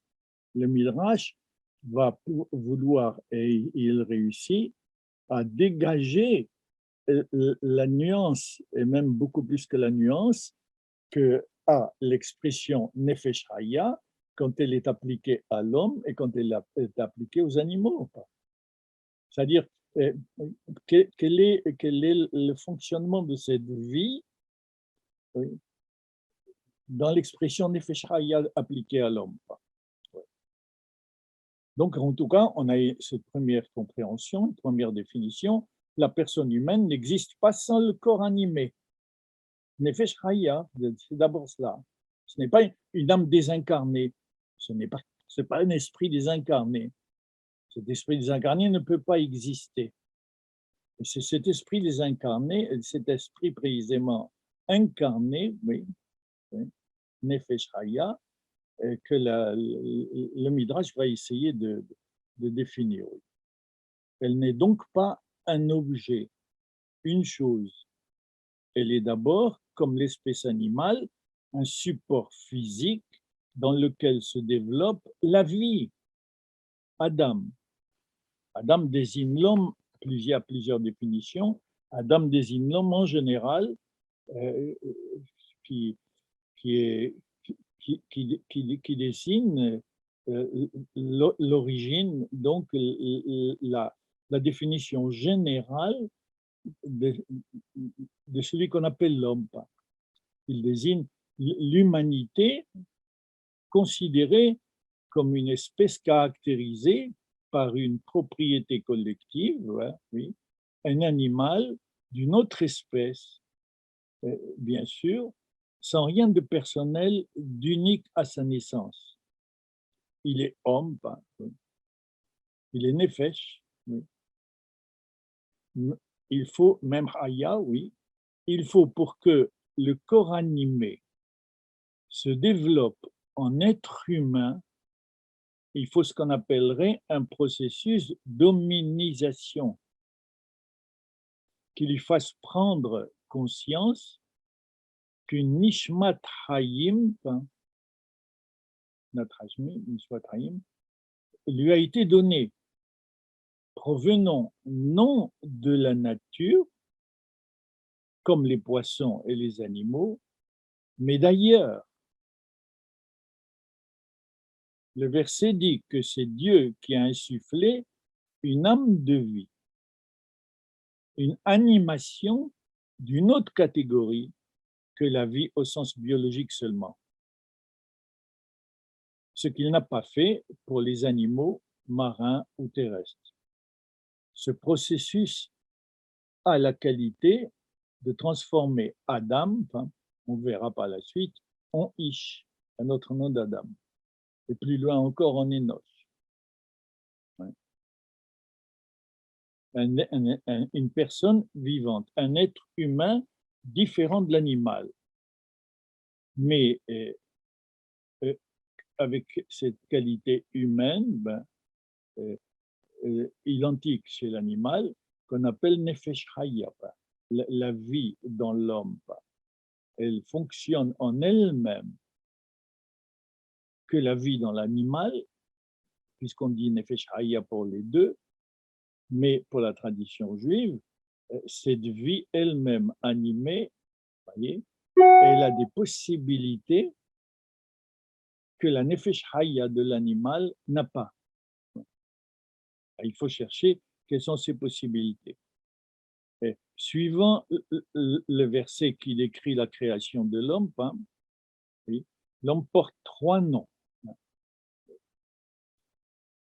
le Midrash va vouloir, et il réussit, à dégager la nuance, et même beaucoup plus que la nuance, que a l'expression Nefesh Haya quand elle est appliquée à l'homme et quand elle est appliquée aux animaux. C'est-à-dire, quel est le fonctionnement de cette vie, oui, dans l'expression Nefesh Haya appliquée à l'homme. Donc, en tout cas, on a cette première compréhension, une première définition. La personne humaine n'existe pas sans le corps animé. Nefesh Haya, c'est d'abord cela. Ce n'est pas une âme désincarnée. Ce n'est pas un esprit désincarné. Cet esprit désincarné ne peut pas exister. Et c'est cet esprit désincarné, cet esprit précisément incarné, oui, Nefesh Haya, que le Midrash va essayer de définir. Elle n'est donc pas un objet, une chose. Elle est d'abord, comme l'espèce animale, un support physique dans lequel se développe la vie. Adam. Adam désigne l'homme, il y a plusieurs définitions. Adam désigne l'homme en général, qui désigne l'origine, donc la définition générale de celui qu'on appelle l'homme. Il désigne l'humanité considérée comme une espèce caractérisée par une propriété collective, oui, un animal d'une autre espèce, bien sûr, sans rien de personnel, d'unique à sa naissance. Il est homme, il est nefesh, oui. Il faut, même haya, oui, il faut pour que le corps animé se développe en être humain, il faut ce qu'on appellerait un processus d'hominisation, qui lui fasse prendre conscience qu'une Nishmat Hayim, lui a été donnée, provenant non de la nature, comme les poissons et les animaux, mais d'ailleurs. Le verset dit que c'est Dieu qui a insufflé une âme de vie, une animation d'une autre catégorie que la vie au sens biologique seulement. Ce qu'il n'a pas fait pour les animaux marin ou terrestre. Ce processus a la qualité de transformer Adam, enfin, on verra par la suite, en Ish, un autre nom d'Adam, et plus loin encore en Enoch. Ouais. Une personne vivante, un être humain différent de l'animal, mais euh, avec cette qualité humaine, identique chez l'animal, qu'on appelle Nefesh Hayya, la vie dans l'homme. Elle fonctionne en elle-même que la vie dans l'animal, puisqu'on dit Nefesh Hayya pour les deux, mais pour la tradition juive, cette vie elle-même animée, voyez, elle a des possibilités que la Nefesh Hayya de l'animal n'a pas. Il faut chercher quelles sont ces possibilités. Et suivant le verset qui décrit la création de l'homme, oui, l'homme porte trois noms.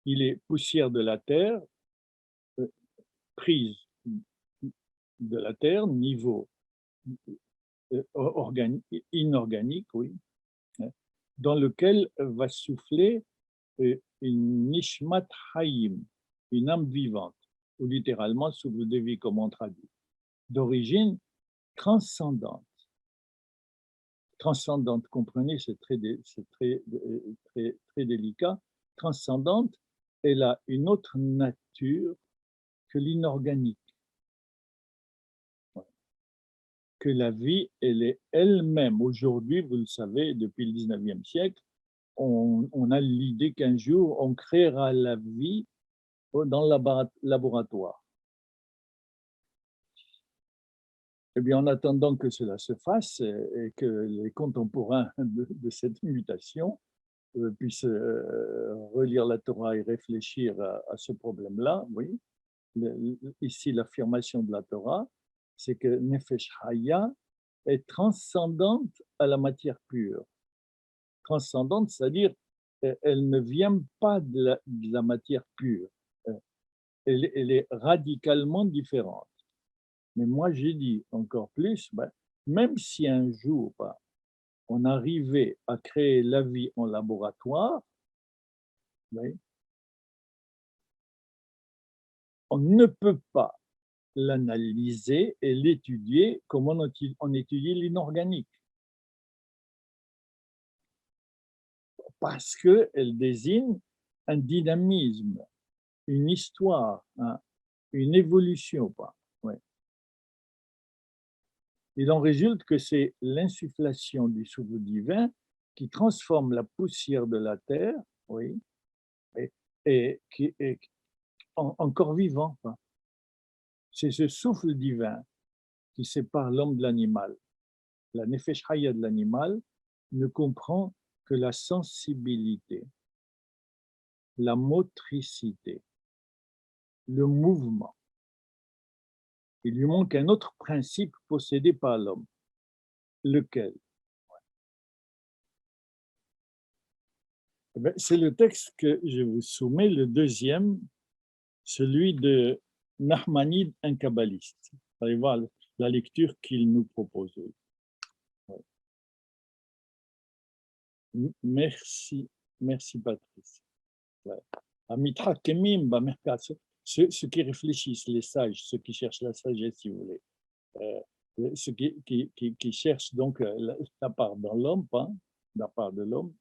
Il est poussière de la terre, prise de la terre, niveau inorganique, oui, dans lequel va souffler une nishmat hayim, une âme vivante, ou littéralement souffle de vie, comme on traduit, d'origine transcendante. Transcendante, comprenez, c'est très délicat. Transcendante, elle a une autre nature que l'inorganique. Que la vie, elle est elle-même. Aujourd'hui, vous le savez, depuis le 19e siècle, on a l'idée qu'un jour, on créera la vie dans le laboratoire. Eh bien, en attendant que cela se fasse et que les contemporains de cette mutation puissent relire la Torah et réfléchir à ce problème-là, oui. Ici, l'affirmation de la Torah, c'est que Nefesh Hayya est transcendante à la matière pure. Transcendante, c'est-à-dire elle ne vient pas de la matière pure. Elle est radicalement différente. Mais moi, j'ai dit encore plus, même si un jour on arrivait à créer la vie en laboratoire, oui, on ne peut pas l'analyser et l'étudier comme on étudie l'inorganique. Parce qu'elle désigne un dynamisme, une histoire, une évolution. Ouais. Il en résulte que c'est l'insufflation du souffle divin qui transforme la poussière de la terre, oui, et qui est en corps vivant. C'est ce souffle divin qui sépare l'homme de l'animal. La nefesh hayya de l'animal ne comprend que la sensibilité, la motricité, le mouvement. Il lui manque un autre principe possédé par l'homme. Lequel? C'est le texte que je vous soumets, le deuxième, celui de Nahmanide, un kabbaliste. Vous allez voir la lecture qu'il nous propose. Merci, merci Patrice. Amitra Kemim, ceux qui réfléchissent, les sages, ceux qui cherchent la sagesse, si vous voulez, ceux qui cherchent donc la part dans l'homme, la part de l'homme,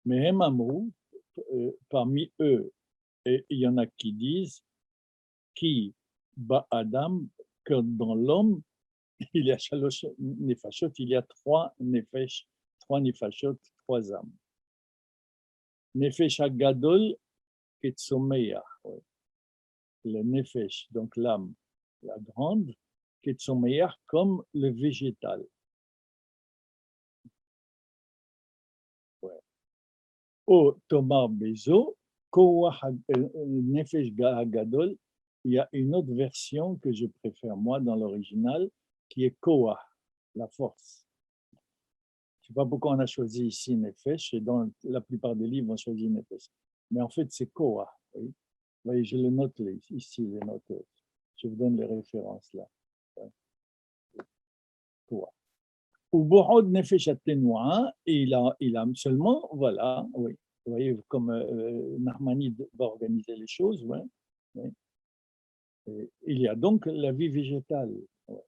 mais Emamrou, parmi eux, et il y en a qui disent qui bat Adam, que dans l'homme, il y a Shalosh Nefashot, il y a trois Nefesh, trois Nefashot, trois âmes. Nefesh Agadol, Ketsomeya, le Nefesh, donc l'âme, la grande, Ketsomeya, comme le végétal. Au Tomar Bezo, Nefesh Agadol, il y a une autre version que je préfère, moi, dans l'original, qui est Koah, la force. Je ne sais pas pourquoi on a choisi ici Nefesh, et dans la plupart des livres, on choisit Nefesh. Mais en fait, c'est Koah, Oui. Vous voyez, je le note ici, les notes. Je vous donne les références là. Ou Bohod Nefesh Atenoua, il a seulement, voilà, oui. Vous voyez, comme Nahmanide va organiser les choses, ouais, ouais. Il y a donc la vie végétale. Ouais.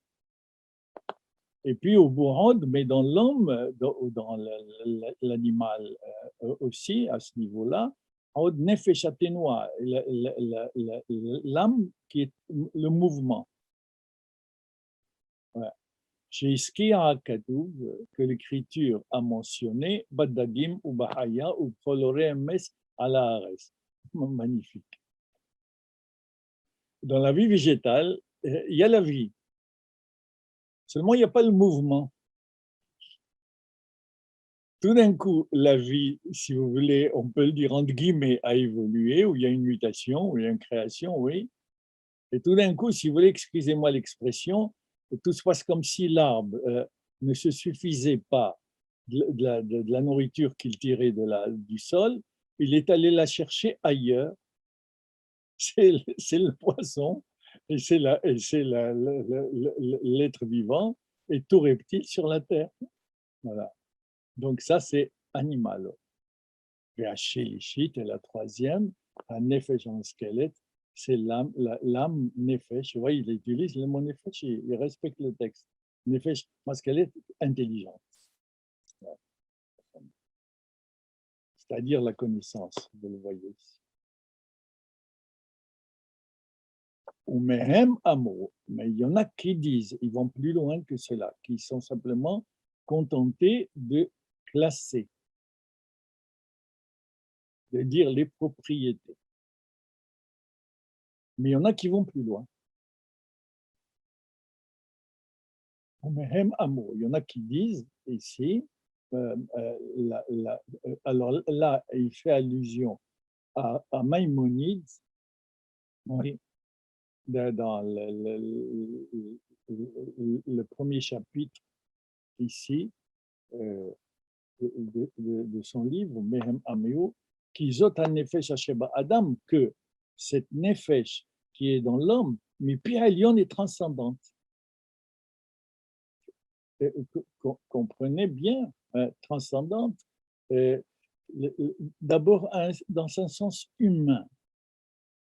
Et puis au Bohod, mais dans l'homme, dans l'animal aussi, à ce niveau-là, Od Nefesh Atenoua, l'âme qui est le mouvement. Ouais. Chez Iskia Kadouv, que l'écriture a mentionné, Badagim ou Bahaya ou Kolore Mes Alares. Magnifique. Dans la vie végétale, il y a la vie. Seulement, il n'y a pas le mouvement. Tout d'un coup, la vie, si vous voulez, on peut le dire entre guillemets, a évolué, où il y a une mutation, où il y a une création, oui. Et tout d'un coup, si vous voulez, excusez-moi l'expression, tout se passe comme si l'arbre ne se suffisait pas de la nourriture qu'il tirait du sol, il est allé la chercher ailleurs. C'est le poisson, et c'est l'être vivant, et tout reptile sur la terre. Voilà. Donc ça, c'est animal. Véachélishit est la troisième, un nefesh en squelette, c'est l'âme nefesh. Vous voyez, il utilise le mot nefesh, il respecte le texte. Nefesh en squelette, intelligente. C'est-à-dire la connaissance, vous le voyez ici. Ou mehem amour, mais il y en a qui disent, ils vont plus loin que cela, qui sont simplement contentés de classer, de dire les propriétés. Mais il y en a qui vont plus loin. Mehem amour, il y en a qui disent ici, alors là, il fait allusion à Maïmonide, oui, dans le premier chapitre ici de son livre, Mehem Ameo, qui zot un nefesh Hasheba Adam, que cette nefesh qui est dans l'homme, mais Pia Elion est transcendante. Comprenez bien, transcendante, d'abord dans un sens humain,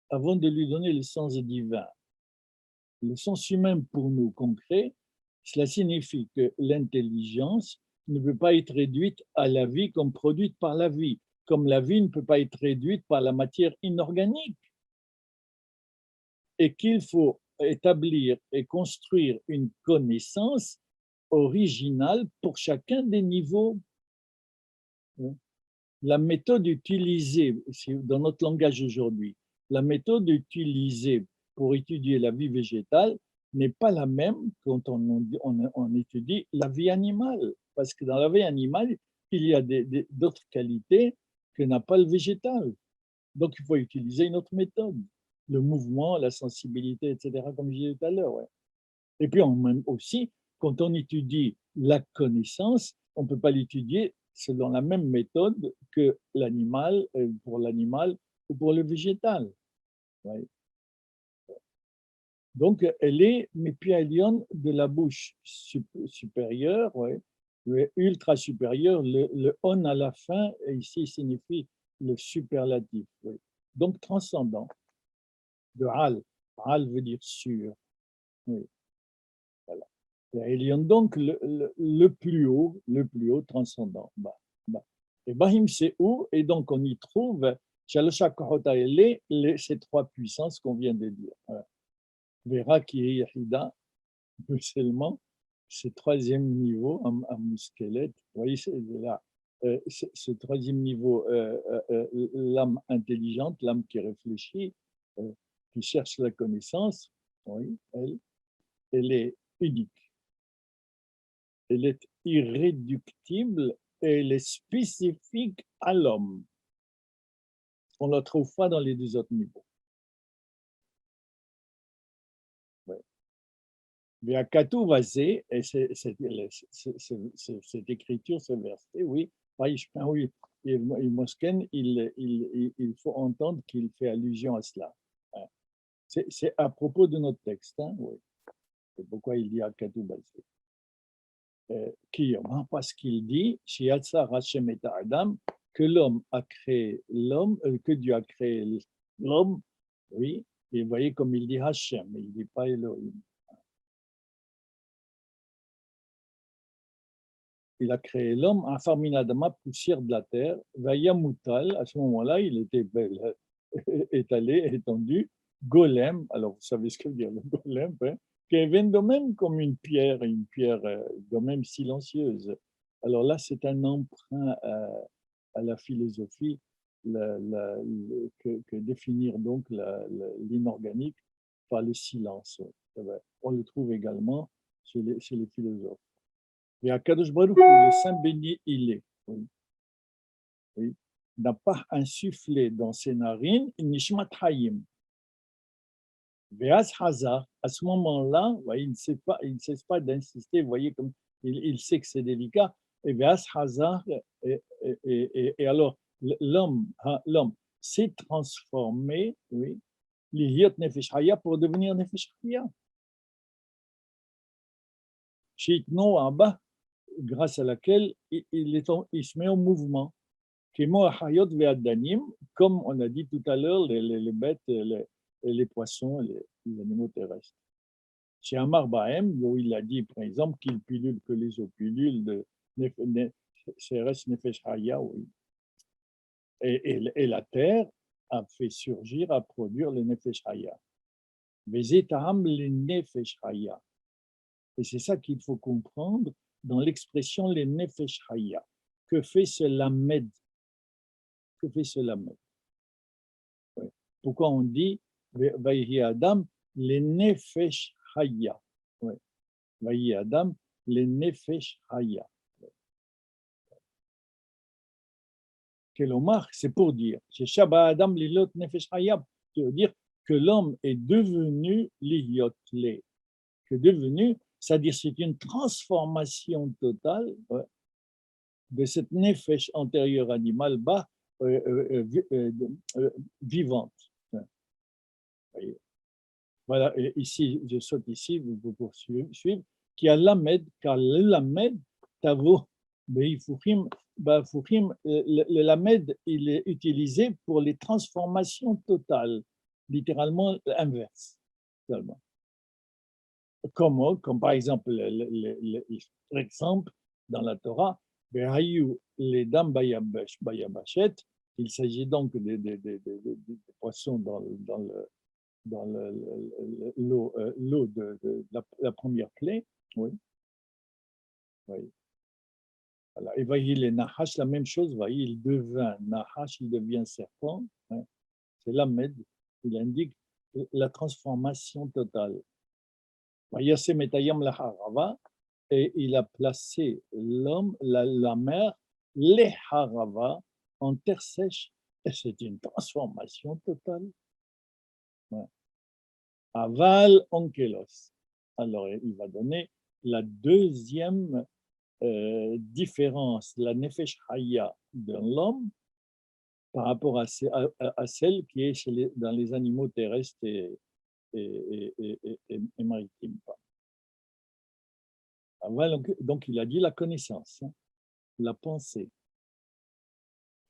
avant de lui donner le sens divin. Le sens humain pour nous concret, cela signifie que l'intelligence ne peut pas être réduite à la vie comme produite par la vie, comme la vie ne peut pas être réduite par la matière inorganique, et qu'il faut établir et construire une connaissance originale pour chacun des niveaux. La méthode utilisée dans notre langage aujourd'hui, la méthode utilisée pour étudier la vie végétale n'est pas la même quand on étudie la vie animale. Parce que dans la vie animale, il y a d'autres qualités que n'a pas le végétal. Donc, il faut utiliser une autre méthode. Le mouvement, la sensibilité, etc., comme je disais tout à l'heure. Ouais. Et puis, aussi, quand on étudie la connaissance, on ne peut pas l'étudier selon la même méthode que l'animal, pour l'animal ou pour le végétal. Ouais. Donc, elle est mépialion de la bouche supérieure, ouais, ultra supérieure. Le on à la fin, ici, signifie le superlatif. Ouais. Donc, transcendant. De al. Al veut dire sûr. Oui. Voilà. Elion, donc, le plus haut, transcendant. Et Bahim, c'est où? Et donc, on y trouve Shalosha Kohota ces trois puissances qu'on vient de dire. Voilà. Vera qui est Yahida, seulement, c'est troisième niveau à Mouskelet. Vous voyez, c'est là. Ce troisième niveau, l'âme intelligente, l'âme qui réfléchit, qui cherche la connaissance, oui, elle est unique. Elle est irréductible et elle est spécifique à l'homme. On ne la trouve pas dans les deux autres niveaux. Ve'akatu vazé, et cette écriture, ce verset, oui, oui, et Mosken, il faut entendre qu'il fait allusion à cela. Hein. C'est à propos de notre texte, hein, oui. C'est pourquoi il dit à Katoubasé. Parce qu'il dit, Shiatsa Hashem et Adam, que l'homme a créé l'homme, que Dieu a créé l'homme, oui, et vous voyez comme il dit Hashem, il ne dit pas Elohim. Il a créé l'homme, Farminadama, poussière de la terre, Vayamutal, à ce moment-là, il était étalé, étendu, Golem, alors vous savez ce que veut dire le Golem, hein, qui vient de même comme une pierre de même silencieuse. Alors là, c'est un emprunt à la philosophie que définir donc l'inorganique par le silence. On le trouve également chez les philosophes. Mais Akadosh Baruch Hu, le Saint béni, il est. Oui. Oui. N'a pas insufflé dans ses narines Nishmat Hayim. Ve'az Hazar, à ce moment-là, il ne cesse pas d'insister, vous voyez, comme il sait que c'est délicat. Et Ve'az Hazar, et alors l'homme s'est transformé, oui, l'Ihyot Nefesh Haya pour devenir Nefesh Haya. Shitno en bas, grâce à laquelle il se met en mouvement. Comme on a dit tout à l'heure, les bêtes, les poissons, les animaux terrestres. Chez Amar Bahem, où il a dit, par exemple, qu'il pilule que les eaux pululent de CRS Nefesh Haya, oui. Et la terre a fait surgir, a produire le Nefesh Haya. Vezetaam le Nefesh Haya. Et c'est ça qu'il faut comprendre dans l'expression les Nefesh Haya. Que fait ce Lamed? Que fait ce Lamed? Ouais. Pourquoi on dit Vaïhi Adam les Nefesh Haya? Ouais. Vaïhi Adam les Nefesh Haya. Kelomar, c'est pour dire chez Shabbat Adam l'ilot Nefesh Haya, c'est dire que l'homme est devenu l'ilot les, que devenu, c'est-à-dire c'est une transformation totale, ouais, de cette nefesh antérieure animale bas vivante. Voilà, et ici, je saute ici, vous poursuivre, qui a l'amed, car le lamed, tavo, le lamed, il est utilisé pour les transformations totales, littéralement inverse. Comme par exemple, l'exemple dans la Torah, les dam bayabashet, il s'agit donc des poissons dans l'eau de la première clé. Oui. Oui. Voilà. Et voyez les nahash, la même chose, voyez, il devient nahash, il devient serpent. Hein. C'est l'Amed, il indique la transformation totale. Et il a placé l'homme, la mer, les harava, en terre sèche. Et c'est une transformation totale. Ouais. Aval onkelos. Alors, il va donner la deuxième différence, la nefesh haya de l'homme par rapport à celle qui est dans les animaux terrestres et maritimes. Donc, il a dit la connaissance, hein, la pensée.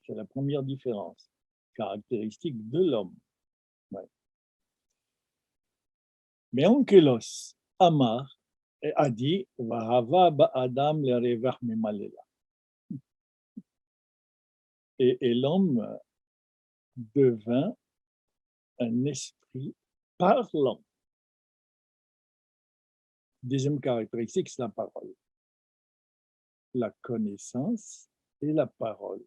C'est la première différence caractéristique de l'homme. Ouais. Mais Onkelos, Amar, a dit Vahava ba'adam le mimalela. Et l'homme devint un esprit parlant. Deuxième caractéristique, c'est la parole. La connaissance et la parole.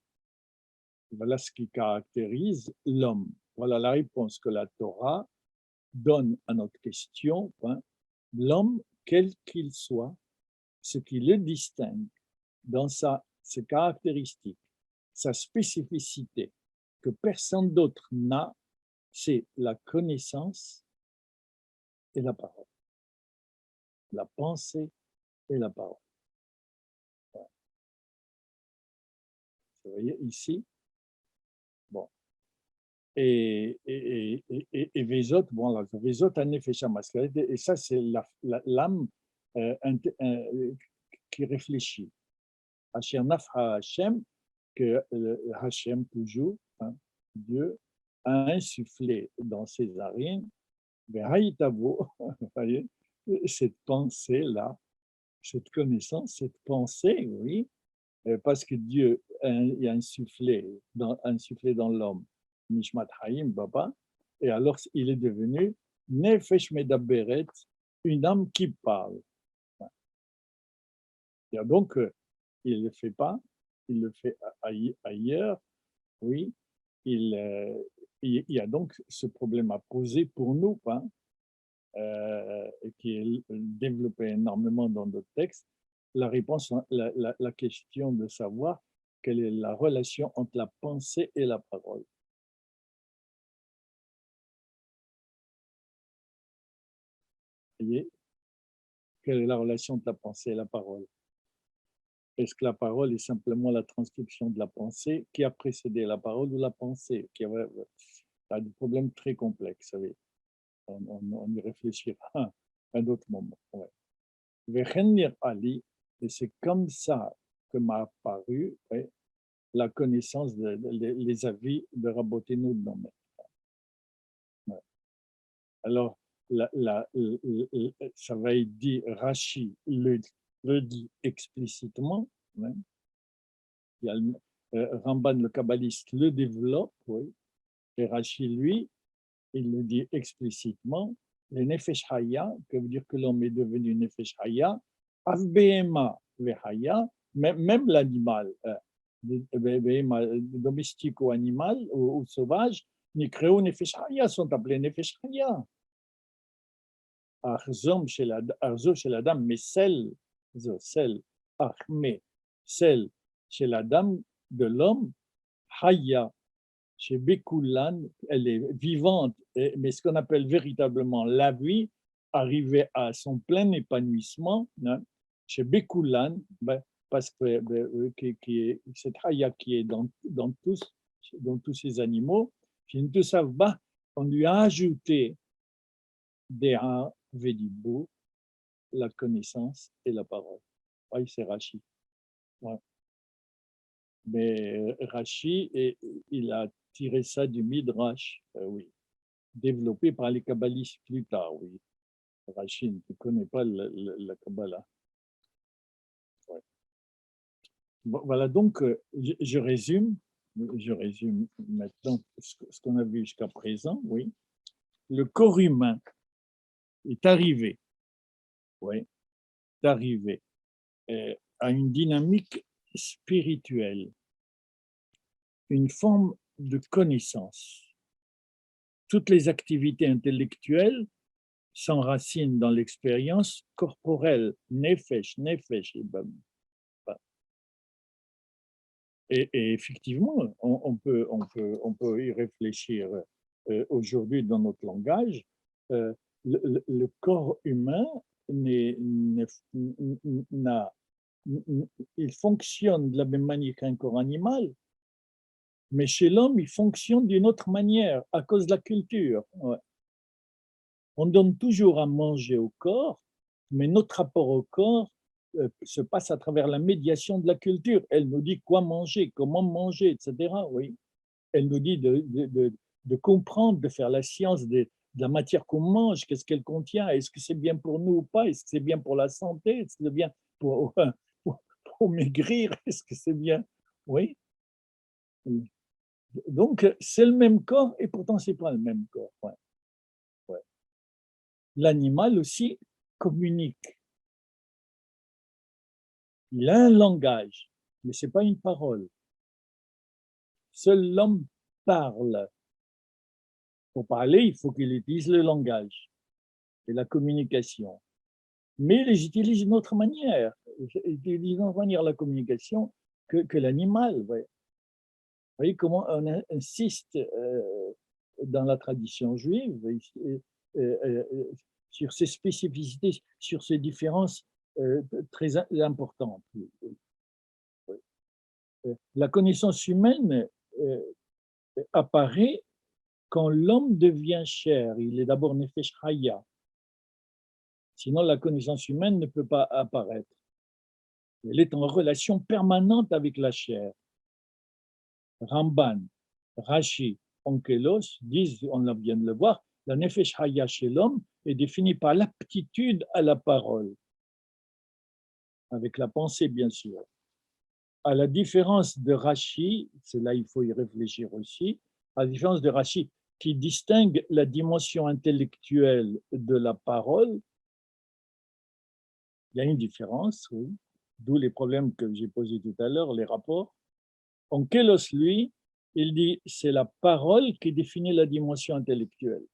Voilà ce qui caractérise l'homme. Voilà la réponse que la Torah donne à notre question. Hein. L'homme, quel qu'il soit, ce qui le distingue dans ses caractéristiques, sa spécificité, que personne d'autre n'a, c'est la connaissance et la parole. La pensée et la parole. Vous voyez ici, bon. Et Vezot, bon, là, Vezot a Nefesh HaMaskalet, et ça, c'est l'âme qui réfléchit. Asher Nafha Hashem, que Hashem, toujours, hein, Dieu, a insufflé dans ses narines, Vehaïtavo, vous voyez, cette pensée-là, cette connaissance, cette pensée, oui, parce que Dieu a insufflé dans l'homme Nishmat Haïm, Baba, et alors il est devenu Nefesh Medaberet, une âme qui parle. Et donc, il ne le fait pas, il le fait ailleurs, oui. Il y a donc ce problème à poser pour nous, hein, qui est développé énormément dans d'autres textes. La réponse, la question de savoir quelle est la relation entre la pensée et la parole. Vous voyez, quelle est la relation entre la pensée et la parole? Est-ce que la parole est simplement la transcription de la pensée qui a précédé la parole ou la pensée qui a des problèmes très complexes, vous savez. On y réfléchira à un autre moment. Ouais. Ali, et c'est comme ça que m'a apparu, ouais, la connaissance, les avis de Rabbeinu de Nomet. Ouais. Alors, ça va être dit, Rashi le dit explicitement, ouais. Il y a Ramban le kabbaliste le développe, oui. Et Rashi, lui, il le dit explicitement, le Nefesh Haya, que veut dire que l'homme est devenu Nefesh Haya, Avbehema Vehaya, même l'animal, domestique ou animal ou sauvage, Nikreu Nefesh Haya, sont appelés Nefesh Haya. Arzo chez la dame, mais celle, Achme, celle chez la dame de l'homme, Haya, chez Bekoulan, elle est vivante, mais ce qu'on appelle véritablement la vie, arrivée à son plein épanouissement, hein, chez Bekoulan, parce que cette Haya qui est dans tous ces animaux, on lui a ajouté des Vedibou, la connaissance et la parole. Oui, c'est Rashi. Ouais. Mais Rashi, il a tiré ça du Midrash, oui, développé par les kabbalistes plus tard, oui. Rashi ne connaît pas la Kabbalah. Ouais. Voilà, donc je résume maintenant ce qu'on a vu jusqu'à présent, oui. Le corps humain est arrivé, oui, est arrivé à une dynamique spirituelle, une forme de connaissance. Toutes les activités intellectuelles s'enracinent dans l'expérience corporelle, nefesh, et effectivement, on peut y réfléchir aujourd'hui dans notre langage. Le corps humain il fonctionne de la même manière qu'un corps animal, mais chez l'homme, il fonctionne d'une autre manière à cause de la culture. Ouais. On donne toujours à manger au corps, mais notre rapport au corps se passe à travers la médiation de la culture. Elle nous dit quoi manger, comment manger, etc. Oui. Elle nous dit de comprendre, de faire la science de la matière qu'on mange, qu'est-ce qu'elle contient, est-ce que c'est bien pour nous ou pas, est-ce que c'est bien pour la santé, est-ce que c'est bien pour maigrir, est-ce que c'est bien. Oui. Donc, c'est le même corps et pourtant, ce n'est pas le même corps. Ouais. Ouais. L'animal aussi communique. Il a un langage, mais ce n'est pas une parole. Seul l'homme parle. Pour parler, il faut qu'il utilise le langage et la communication. Mais ils utilisent d'une autre manière. Ils utilisent d'une autre manière la communication que l'animal. Ouais. Vous voyez comment on insiste dans la tradition juive sur ces spécificités, sur ces différences très importantes. La connaissance humaine apparaît quand l'homme devient chair. Il est d'abord nefesh haya. Sinon, la connaissance humaine ne peut pas apparaître. Elle est en relation permanente avec la chair. Ramban, Rashi, Onkelos disent, on vient de le voir, la nefesh haya chez l'homme est définie par l'aptitude à la parole, avec la pensée bien sûr. À la différence de Rashi, c'est là il faut y réfléchir aussi, à la différence de Rashi qui distingue la dimension intellectuelle de la parole, il y a une différence, oui, d'où les problèmes que j'ai posés tout à l'heure, les rapports. Onkelos, lui, il dit c'est la parole qui définit la dimension intellectuelle.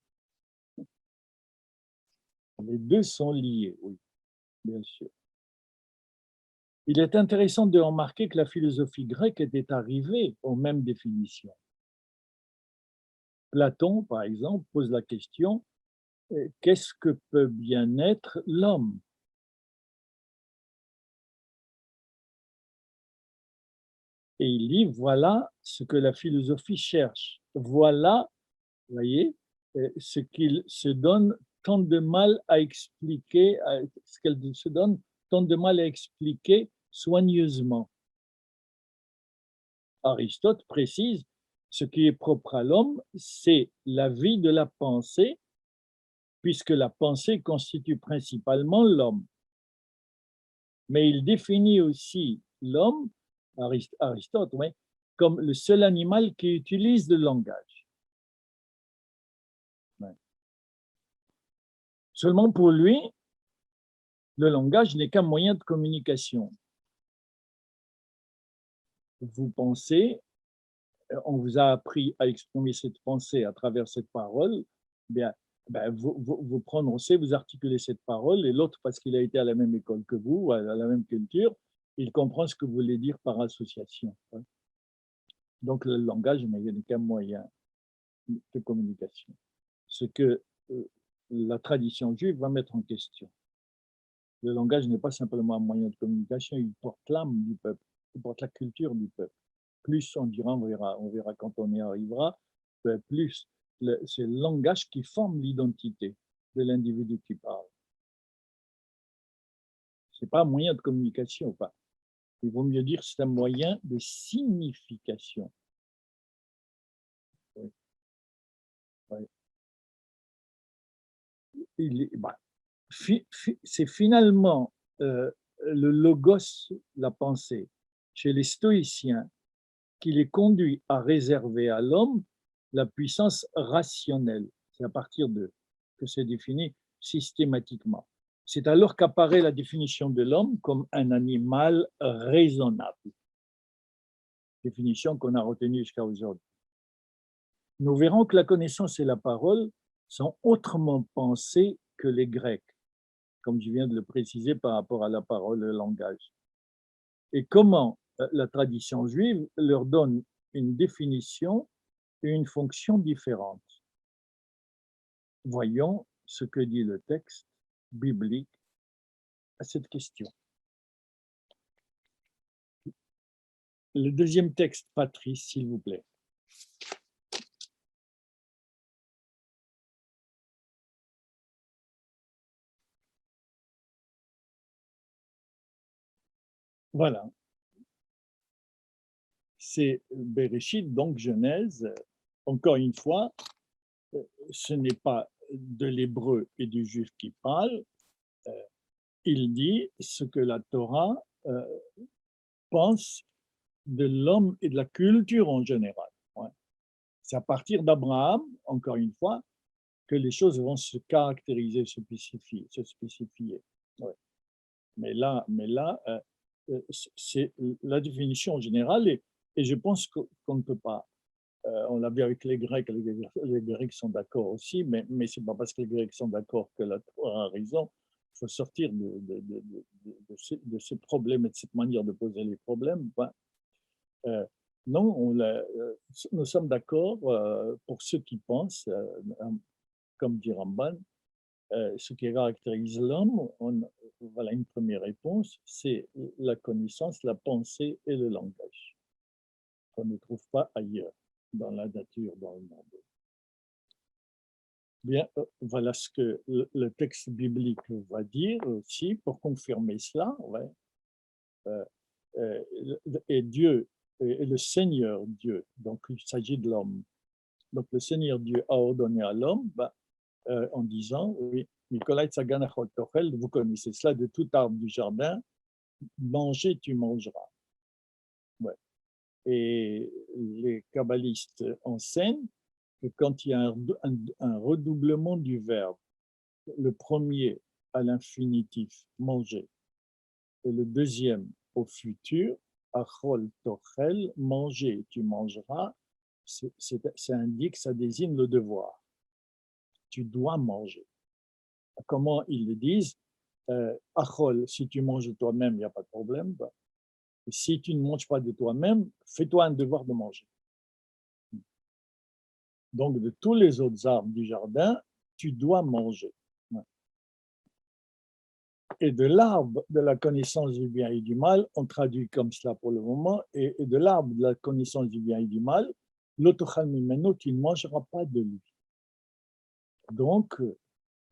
Les deux sont liés, oui, bien sûr. Il est intéressant de remarquer que la philosophie grecque était arrivée aux mêmes définitions. Platon, par exemple, pose la question qu'est-ce que peut bien être l'homme? Et il dit voilà ce que la philosophie cherche. Voilà, vous voyez, ce qu'il se donne tant de mal à expliquer, ce qu'elle se donne tant de mal à expliquer soigneusement. Aristote précise ce qui est propre à l'homme, c'est la vie de la pensée, puisque la pensée constitue principalement l'homme. Mais il définit aussi l'homme, Aristote, ouais, comme le seul animal qui utilise le langage. Ouais. Seulement pour lui, le langage n'est qu'un moyen de communication. Vous pensez, on vous a appris à exprimer cette pensée à travers cette parole, bien, vous prononcez, vous articulez cette parole, et l'autre, parce qu'il a été à la même école que vous, à la même culture, il comprend ce que vous voulez dire par association. Donc, le langage n'est qu'un moyen de communication. Ce que la tradition juive va mettre en question. Le langage n'est pas simplement un moyen de communication, il porte l'âme du peuple, il porte la culture du peuple. Plus on dira, on verra quand on y arrivera, plus c'est le langage qui forme l'identité de l'individu qui parle. Ce n'est pas un moyen de communication, pas. Il vaut mieux dire que c'est un moyen de signification. Oui. Oui. C'est finalement le logos, la pensée, chez les stoïciens, qui les conduit à réserver à l'homme la puissance rationnelle. C'est à partir d'eux que c'est défini systématiquement. C'est alors qu'apparaît la définition de l'homme comme un animal raisonnable, définition qu'on a retenue jusqu'à aujourd'hui. Nous verrons que la connaissance et la parole sont autrement pensées que les Grecs, comme je viens de le préciser par rapport à la parole et le langage. Et comment la tradition juive leur donne une définition et une fonction différente. Voyons ce que dit le texte biblique à cette question. Le deuxième texte, Patrice, s'il vous plaît. Voilà. C'est Bereshit, donc Genèse. Encore une fois, ce n'est pas de l'hébreu et du juif qui parle. Il dit ce que la Torah pense de l'homme et de la culture en général. Ouais. C'est à partir d'Abraham, encore une fois, que les choses vont se caractériser, se spécifier. Ouais. Mais là c'est la définition générale et je pense qu'on ne peut pas. On l'a vu avec les Grecs, les Grecs sont d'accord aussi, mais ce n'est pas parce que les Grecs sont d'accord que la Torah a raison. Il faut sortir de ce problème et de cette manière de poser les problèmes. Non, nous sommes d'accord pour ceux qui pensent, comme dit Ramban, ce qui caractérise l'homme, voilà une première réponse, c'est la connaissance, la pensée et le langage. qu'on ne trouve pas ailleurs, dans la nature, dans le monde. Bien, voilà ce que le texte biblique va dire aussi pour confirmer cela. Ouais. Euh, et Dieu, et le Seigneur Dieu, donc il s'agit de l'homme. Donc le Seigneur Dieu a ordonné à l'homme, en disant, oui, Nicolas Tsaganachol Tochel, vous connaissez cela, de tout arbre du jardin, manger, tu mangeras. Ouais. Et les kabbalistes enseignent que quand il y a un redoublement du verbe, le premier à l'infinitif, manger, et le deuxième au futur, achol tochel, manger, tu mangeras, ça indique, ça désigne le devoir. Tu dois manger. Comment ils le disent? Achol, si tu manges toi-même, il n'y a pas de problème. Si tu ne manges pas de toi-même, fais-toi un devoir de manger. Donc, de tous les autres arbres du jardin, tu dois manger. Et de l'arbre de la connaissance du bien et du mal, on traduit comme cela pour le moment, et de l'arbre de la connaissance du bien et du mal, l'autochal mimeno, tu ne mangeras pas de lui. Donc,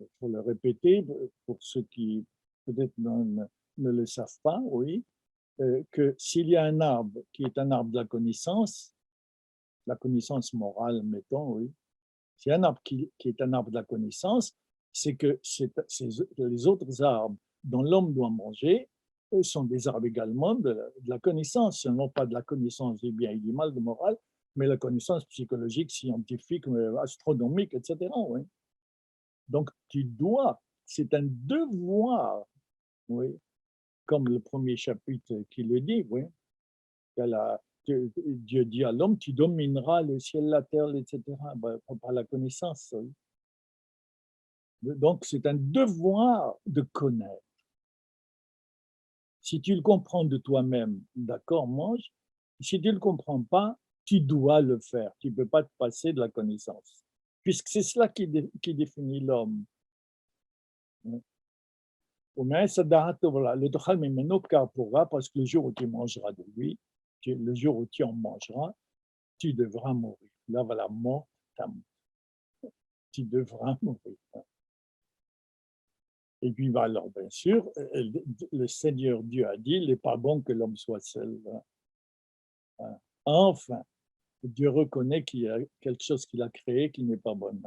il faut le répéter pour ceux qui peut-être ne le savent pas, oui, que s'il y a un arbre qui est un arbre de la connaissance morale, mettons, oui, s'il y a un arbre qui est un arbre de la connaissance, c'est que les autres arbres dont l'homme doit manger, eux sont des arbres également de la connaissance, non pas de la connaissance du bien et du mal, de morale, mais la connaissance psychologique, scientifique, astronomique, etc. Oui. Donc, tu dois, c'est un devoir, oui, comme le premier chapitre qui le dit, oui. Dieu dit à l'homme, tu domineras le ciel, la terre, etc. Par la connaissance. Oui. Donc, c'est un devoir de connaître. Si tu le comprends de toi-même, d'accord, mange. Si tu ne le comprends pas, tu dois le faire. Tu ne peux pas te passer de la connaissance. Puisque c'est cela qui définit l'homme. Le Tochal Mimeno pourra, parce que le jour où tu mangeras de lui, le jour où tu en mangeras, tu devras mourir. Là, voilà, mort, tu devras mourir. Et puis, alors, bien sûr, le Seigneur Dieu a dit, il n'est pas bon que l'homme soit seul. Enfin, Dieu reconnaît qu'il y a quelque chose qu'il a créé qui n'est pas bon.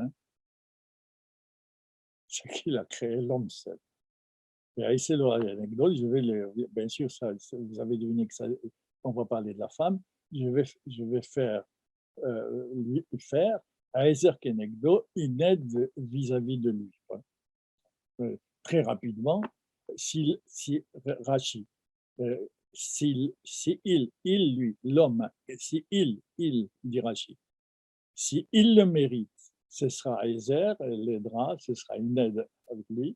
C'est qu'il a créé l'homme seul. Et c'est l'anecdote, bien sûr, vous avez deviné que on va parler de la femme, je vais faire, lui faire à Ezer Kenegdo une aide vis-à-vis de lui. Très rapidement, si Rachid, si lui, l'homme, si dit Rachid, si il le mérite, ce sera Ezer, l'aidera, ce sera une aide avec lui,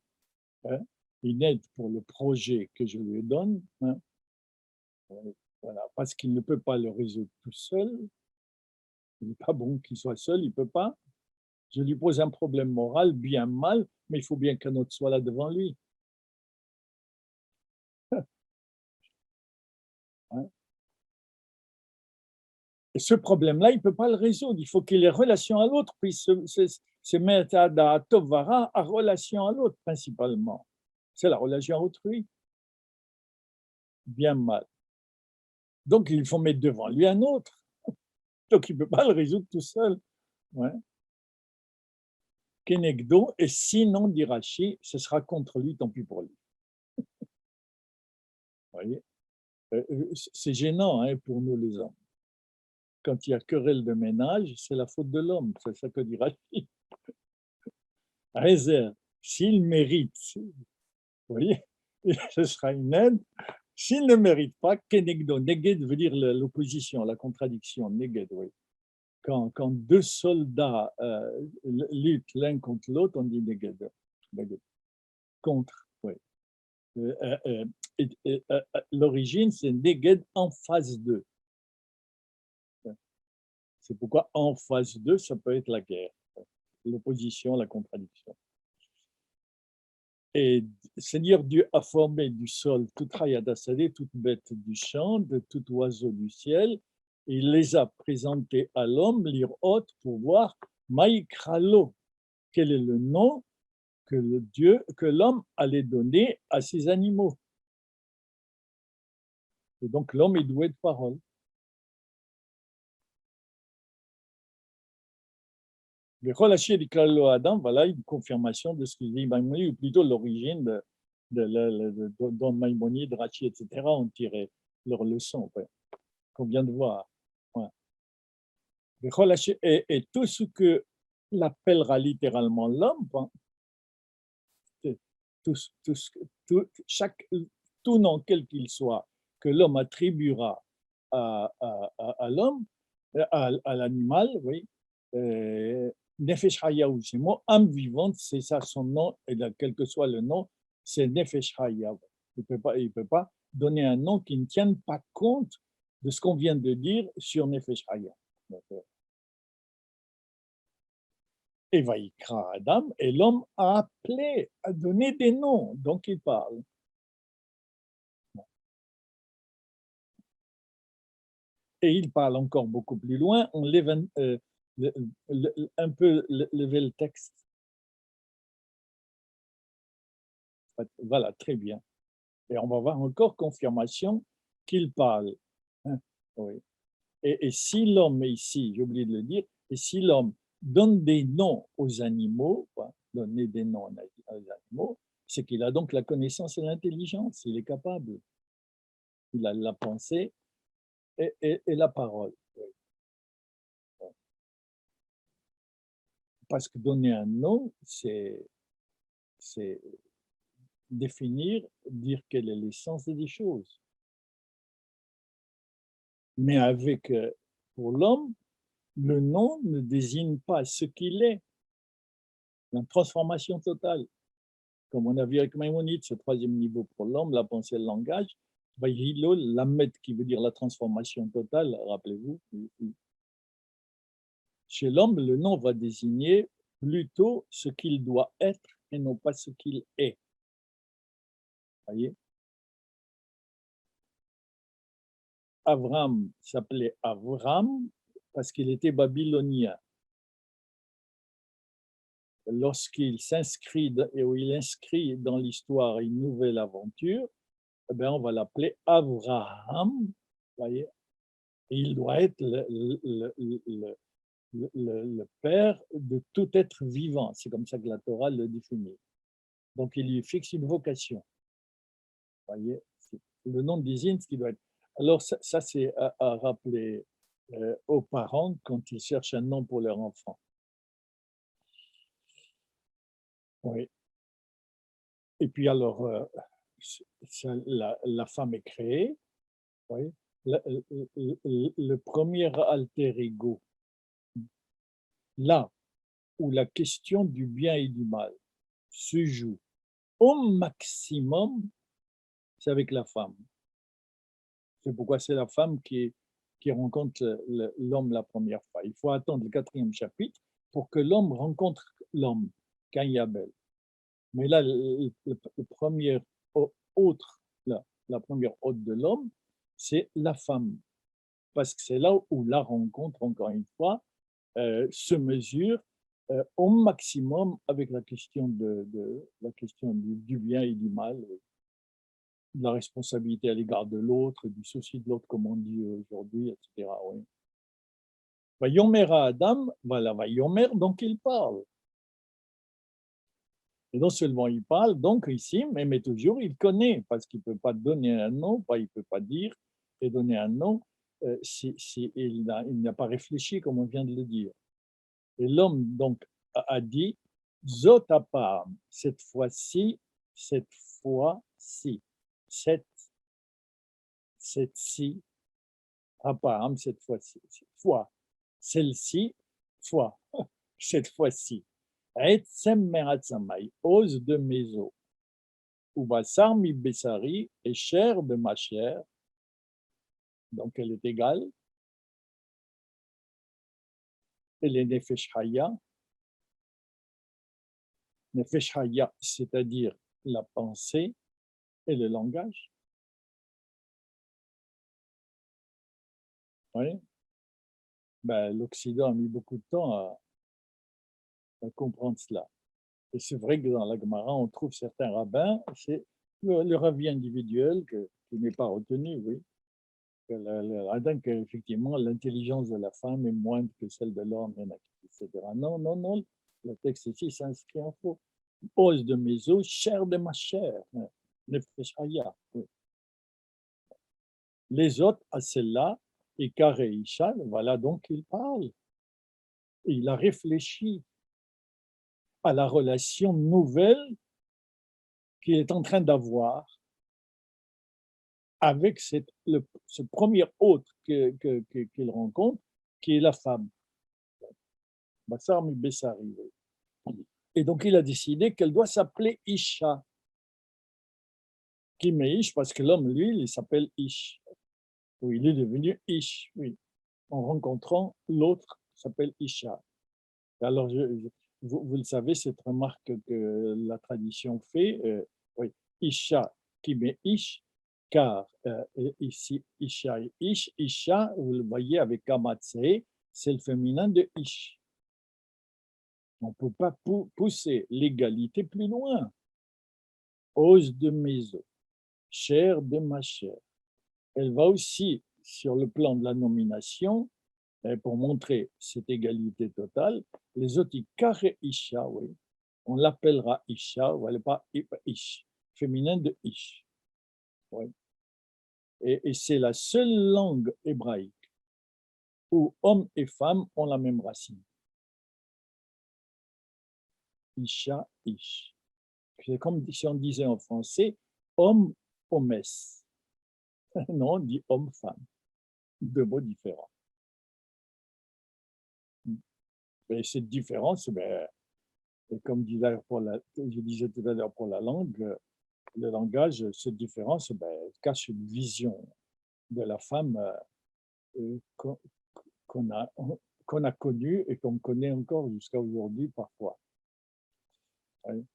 hein, une aide pour le projet que je lui donne, hein, voilà, parce qu'il ne peut pas le résoudre tout seul. Il n'est pas bon qu'il soit seul, il ne peut pas. Je lui pose un problème moral, bien mal, mais il faut bien qu'un autre soit là devant lui. Hein. Et ce problème-là, il ne peut pas le résoudre. Il faut qu'il ait relation à l'autre, puis se mettre à Tovara, à relation à l'autre principalement. C'est la relation à autrui. Bien mal. Donc, il faut mettre devant lui un autre. Donc, il ne peut pas le résoudre tout seul. Ouais. Kenegdo, et sinon, dit Rachi, ce sera contre lui, tant pis pour lui. Vous voyez, c'est gênant hein, pour nous les hommes. Quand il y a querelle de ménage, c'est la faute de l'homme, c'est ça que dit Rachi. Réserve, s'il mérite, vous voyez, ce sera une aide. S'il ne mérite pas, Kenegdo, Neged veut dire l'opposition, la contradiction, Neged, oui. Quand deux soldats luttent l'un contre l'autre, on dit Neged. Contre, oui. L'origine, c'est Neged en phase 2. C'est pourquoi en phase 2, ça peut être la guerre, l'opposition, la contradiction. Et Seigneur Dieu a formé du sol toute rayadasadé, toute bête du champ, de tout oiseau du ciel, Il les a présentés à l'homme, l'Irot, pour voir Maïkralo, quel est le nom que l'homme allait donner à ces animaux. Et donc l'homme est doué de parole. Adam, voilà une confirmation de ce qu'il dit Maïmonide, ou plutôt l'origine dont Maïmonide, Rachi, etc. ont tiré leur leçon, qu'on vient de voir. Ouais. Et tout ce que l'appellera littéralement l'homme, tout, tout, tout, chaque, tout nom quel qu'il soit que l'homme attribuera à l'homme, à l'animal, oui, Nefesh Hayahu, c'est moi, âme vivante, c'est ça son nom, et là, quel que soit le nom, c'est Nefesh Hayahu. Il ne peut pas donner un nom qui ne tienne pas compte de ce qu'on vient de dire sur Nefesh Hayahu. Et Vaïkra Adam, et l'homme a appelé, a donné des noms, donc il parle. Et il parle encore beaucoup plus loin, on lève un peu lever le texte. Voilà, très bien. Et on va voir encore confirmation qu'il parle. Hein, oui. Et si l'homme, ici, j'ai oublié de le dire, et si l'homme donne des noms aux animaux, donner des noms aux animaux, c'est qu'il a donc la connaissance et l'intelligence, il est capable. Il a la pensée et la parole. Parce que donner un nom, c'est définir, dire quelle est l'essence des choses. Mais avec, pour l'homme, le nom ne désigne pas ce qu'il est, une transformation totale. Comme on a vu avec Maïmonide, ce troisième niveau pour l'homme, la pensée et le langage, Lamed qui veut dire la transformation totale, rappelez-vous. Chez l'homme, le nom va désigner plutôt ce qu'il doit être et non pas ce qu'il est. Voyez, Avram s'appelait Avram parce qu'il était babylonien. Lorsqu'il s'inscrit et où il inscrit dans l'histoire une nouvelle aventure, eh bien, on va l'appeler Avraham, voyez, et il doit être le père de tout être vivant. C'est comme ça que la Torah le définit. Donc, il lui fixe une vocation. Voyez, le nom désigne ce qu'il doit être. Alors, ça c'est à rappeler aux parents quand ils cherchent un nom pour leur enfant. Oui. Et puis alors, la femme est créée. Oui. Le premier alter ego, là où la question du bien et du mal se joue au maximum, c'est avec la femme. C'est pourquoi c'est la femme qui rencontre l'homme la première fois. Il faut attendre le 4e chapitre pour que l'homme rencontre l'homme, Caïn et Abel. Mais là, le premier autre, la première hôte de l'homme, c'est la femme. Parce que c'est là où la rencontre, encore une fois, se mesure au maximum avec la question, la question du bien et du mal, de la responsabilité à l'égard de l'autre, du souci de l'autre, comme on dit aujourd'hui, etc. Oui. Vayomer à Adam, voilà, Vayomer, donc il parle. Et non seulement il parle, donc ici, mais toujours il connaît, parce qu'il ne peut pas donner un nom, il ne peut pas dire et donner un nom si il n'a pas réfléchi, comme on vient de le dire. Et l'homme donc a dit, Zotapam, cette fois-ci, cette ci Apam, cette fois-ci, celle-ci, fois, cette fois-ci. Etzem meratzamai, ose de mes os, ou basar mi besari, et chair de ma chair, donc elle est égale, elle est nefesh haya, c'est-à-dire la pensée et le langage. Oui. Ben, l'Occident a mis beaucoup de temps à comprendre cela. Et c'est vrai que dans la Gemara, on trouve certains rabbins, c'est le rabbi individuel qui n'est pas retenu, oui. Que le rabbin, qu'effectivement, l'intelligence de la femme est moindre que celle de l'homme, etc. Non, non, non, le texte ici s'inscrit en faux. Os de mes os, chair de ma chair. Nefesh haya, oui. Les autres, à celle-là, et Kare Isha, voilà donc il parle. Et il a réfléchi à la relation nouvelle qu'il est en train d'avoir avec ce premier hôte qu'il rencontre, qui est la femme. Bassar mi Bessari. Et donc il a décidé qu'elle doit s'appeler Isha. Qui met Ish parce que l'homme, lui, il s'appelle Ish. Oui, il est devenu Ish, oui. En rencontrant l'autre qui s'appelle Isha. Alors, vous le savez, cette remarque que la tradition fait, oui, Isha qui met Ish, car ici, Isha et Ish, Isha, vous le voyez avec Kamatse, c'est le féminin de Ish. On ne peut pas pousser l'égalité plus loin. Os de mes os, chair de ma chair. Elle va aussi, sur le plan de la nomination, pour montrer cette égalité totale, les autres, Kare Isha, oui, on l'appellera Isha, ou elle n'est pas Ish, féminin de Ish. Oui. Et c'est la seule langue hébraïque où homme et femme ont la même racine. Isha, Ish. C'est comme si on disait en français homme, hommes. Non, on dit homme-femme. Deux mots différents. Et cette différence, ben, comme je disais tout à l'heure pour la langue, le langage, cette différence ben, cache une vision de la femme qu'on a, qu'on a connue et qu'on connaît encore jusqu'à aujourd'hui parfois. Oui.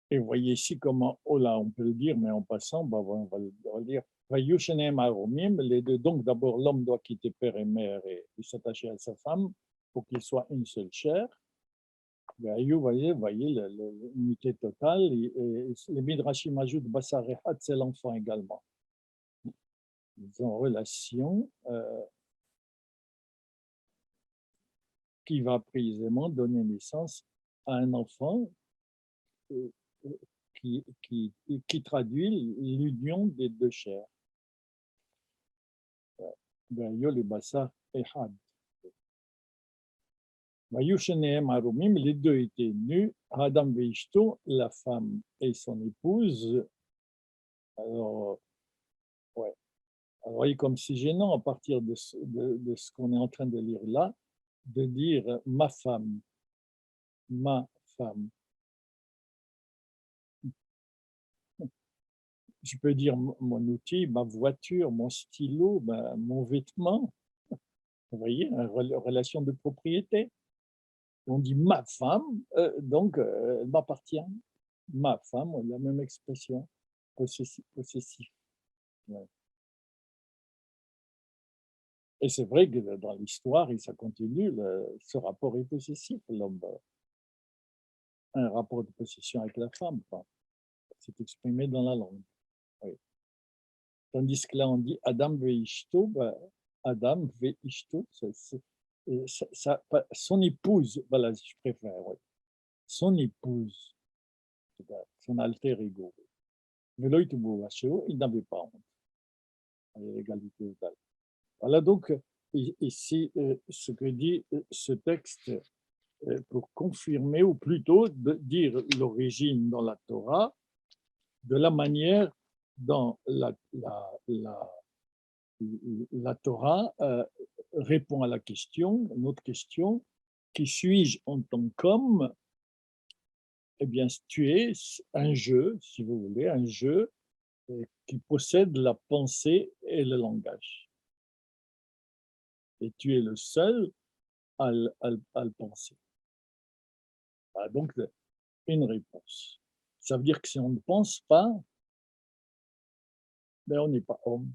Et vous voyez ici comment, oh là, on peut le dire, mais en passant, ben, on va le dire. Les deux, donc d'abord, l'homme doit quitter père et mère et s'attacher à sa femme pour qu'il soit une seule chair. Vous voyez l'unité totale. Et les Midrashim ajoutent Basar Echad, c'est l'enfant également. Ils ont relation qui va précisément donner naissance à un enfant euh, qui traduit l'union des deux chairs. Yo le Basar Echad. Les deux étaient nus, Adam Veishto, la femme et son épouse. Alors, ouais. Alors, voyez comme c'est gênant à partir de ce qu'on est en train de lire là, de dire ma femme, ma femme. Je peux dire mon outil, ma voiture, mon stylo, mon vêtement. Vous voyez, une relation de propriété. On dit ma femme, donc elle m'appartient. Ma femme, la même expression, possessif. Ouais. Et c'est vrai que dans l'histoire, et ça continue, ce rapport est possessif. L'homme a un rapport de possession avec la femme. Enfin, c'est exprimé dans la langue. Oui. Tandis que là, on dit Adam veishto, Adam veishto, son épouse, voilà, je préfère, oui. Son épouse, son alter ego. Il n'avait pas honte à l'égalité totale. Voilà donc ici ce que dit ce texte pour confirmer, ou plutôt de dire l'origine dans la Torah, de la manière dont la Torah répond à la question, notre question, qui suis-je en tant qu'homme? Eh bien, tu es un jeu, si vous voulez, un jeu qui possède la pensée et le langage. Et tu es le seul à le penser. Voilà, donc, une réponse. Ça veut dire que si on ne pense pas, mais on n'est pas homme.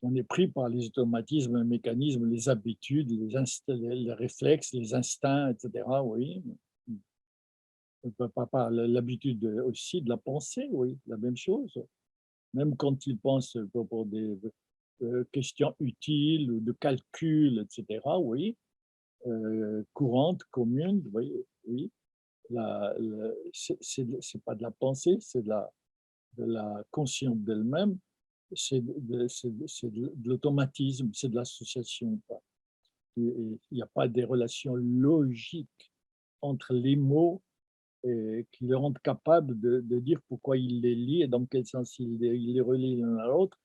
On est pris par les automatismes, les mécanismes, les habitudes, les réflexes, les instincts, etc. Oui. Pas l'habitude aussi de la pensée, oui, la même chose. Même quand il pense pour des questions utiles ou de calcul, etc., oui, courantes, communes, oui, oui. C'est pas de la pensée, c'est de la conscience d'elle-même, c'est de l'automatisme, c'est de l'association. Il n'y a pas des relations logiques entre les mots et qui le rendent capable de dire pourquoi il les lit et dans quel sens il les relie l'un à l'autre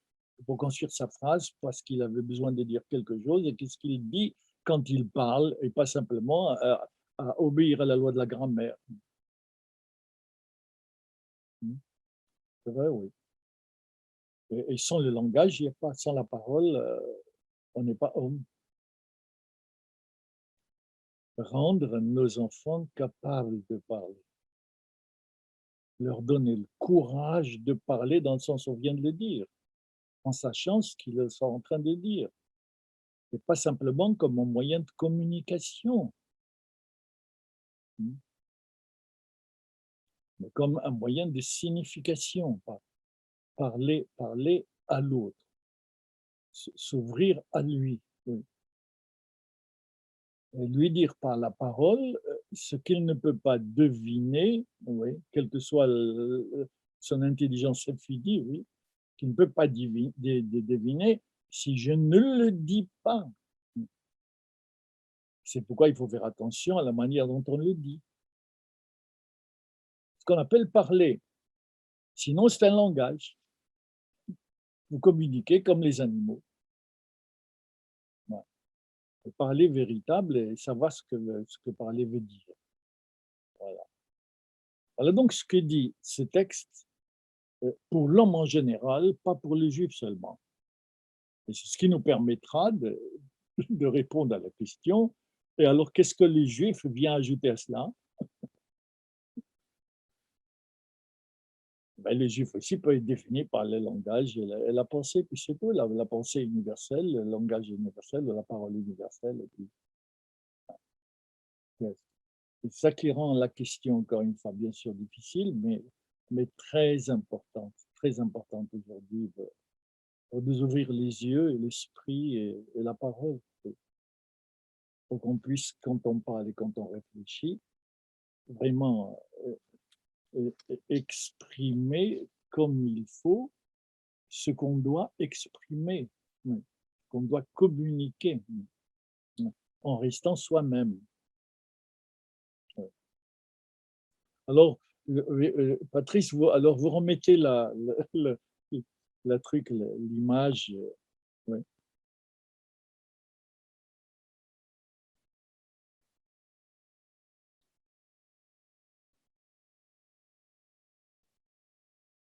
pour construire sa phrase parce qu'il avait besoin de dire quelque chose et qu'est-ce qu'il dit quand il parle et pas simplement à obéir à la loi de la grammaire. C'est vrai, oui. Et sans le langage, il n'y a pas, sans la parole, on n'est pas homme. Rendre nos enfants capables de parler, leur donner le courage de parler dans le sens où on vient de le dire, en sachant ce qu'ils sont en train de dire, et pas simplement comme un moyen de communication, mais comme un moyen de signification, parler à l'autre, s'ouvrir à lui, oui. Et lui dire par la parole ce qu'il ne peut pas deviner, oui, quelle que soit son intelligence infinie, oui, qu'il ne peut pas deviner si je ne le dis pas. C'est pourquoi il faut faire attention à la manière dont on le dit. Ce qu'on appelle parler. Sinon, c'est un langage. Vous communiquez comme les animaux. Voilà. Parler véritable et savoir ce que parler veut dire. Voilà. Voilà donc ce que dit ce texte pour l'homme en général, pas pour les juifs seulement. Et c'est ce qui nous permettra de répondre à la question. Et alors, qu'est-ce que les juifs viennent ajouter à cela? Ben, les juifs aussi peuvent être définis par le langage et la pensée, puis c'est tout, la pensée universelle, le langage universel, la parole universelle. Et puis, yes. C'est ça qui rend la question, encore une fois, bien sûr difficile, mais très importante aujourd'hui pour nous ouvrir les yeux et l'esprit et la parole, pour qu'on puisse, quand on parle et quand on réfléchit, vraiment exprimer comme il faut ce qu'on doit exprimer, qu'on doit communiquer en restant soi-même. Alors, Patrice, alors vous remettez la truc, l'image. Ouais.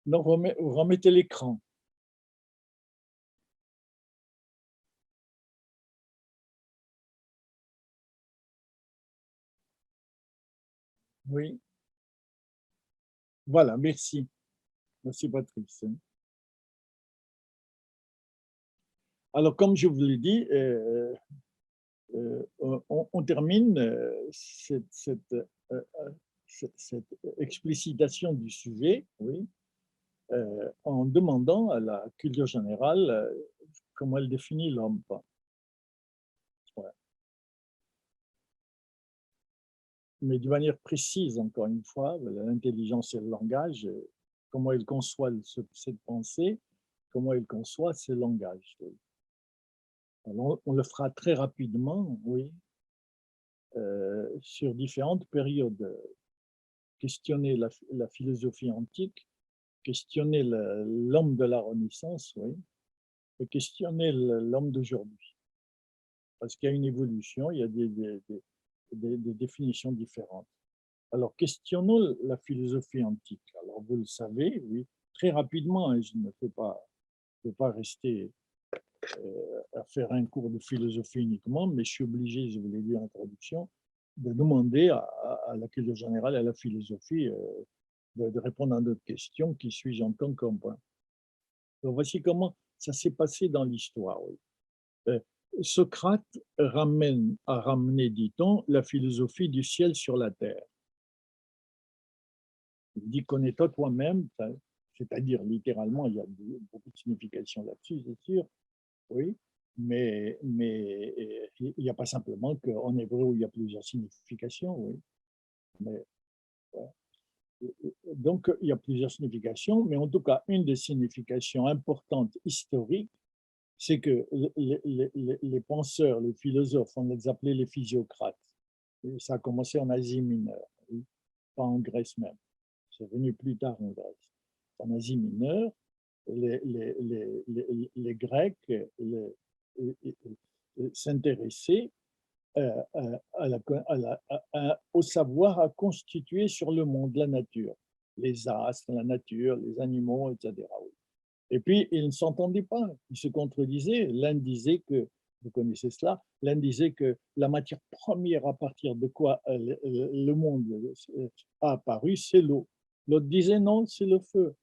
Non, remettez l'écran. Oui, voilà, merci. Merci, Patrice. Alors, comme je vous l'ai dit, on termine cette explicitation du sujet, oui, en demandant à la culture générale comment elle définit l'homme. Ouais. Mais de manière précise, encore une fois, l'intelligence et le langage, comment il conçoit cette pensée, comment il conçoit ce langage. Alors, on le fera très rapidement, oui, sur différentes périodes. Questionner la philosophie antique, questionner l'homme de la Renaissance, oui, et questionner l'homme d'aujourd'hui. Parce qu'il y a une évolution, il y a des définitions différentes. Alors, questionnons la philosophie antique. Alors, vous le savez, oui, très rapidement, hein, je ne peux pas rester à faire un cours de philosophie uniquement, mais je suis obligé, je vous l'ai dit en introduction, de demander à la culture générale, à la philosophie, de répondre à notre question, qui suis-je en tant qu'homme? Donc voici comment ça s'est passé dans l'histoire. Oui. Euh, Socrate a ramené, dit-on, la philosophie du ciel sur la terre. Il dit connais-toi toi-même, c'est-à-dire littéralement, il y a beaucoup de significations là-dessus, c'est sûr, oui, mais il n'y a pas simplement qu'en hébreu où il y a plusieurs significations, oui. Mais, donc il y a plusieurs significations, mais en tout cas, une des significations importantes historiques, c'est que les penseurs, les philosophes, on les appelait les physiocrates. Et ça a commencé en Asie mineure, oui, pas en Grèce même. C'est venu plus tard en Grèce. En Asie mineure, les Grecs s'intéressaient au savoir à constituer sur le monde, la nature, les astres, la nature, les animaux, etc. Et puis, ils ne s'entendaient pas, ils se contredisaient. L'un disait que, vous connaissez cela, l'un disait que la matière première à partir de quoi le monde a apparu, c'est l'eau. L'autre disait non, c'est le feu.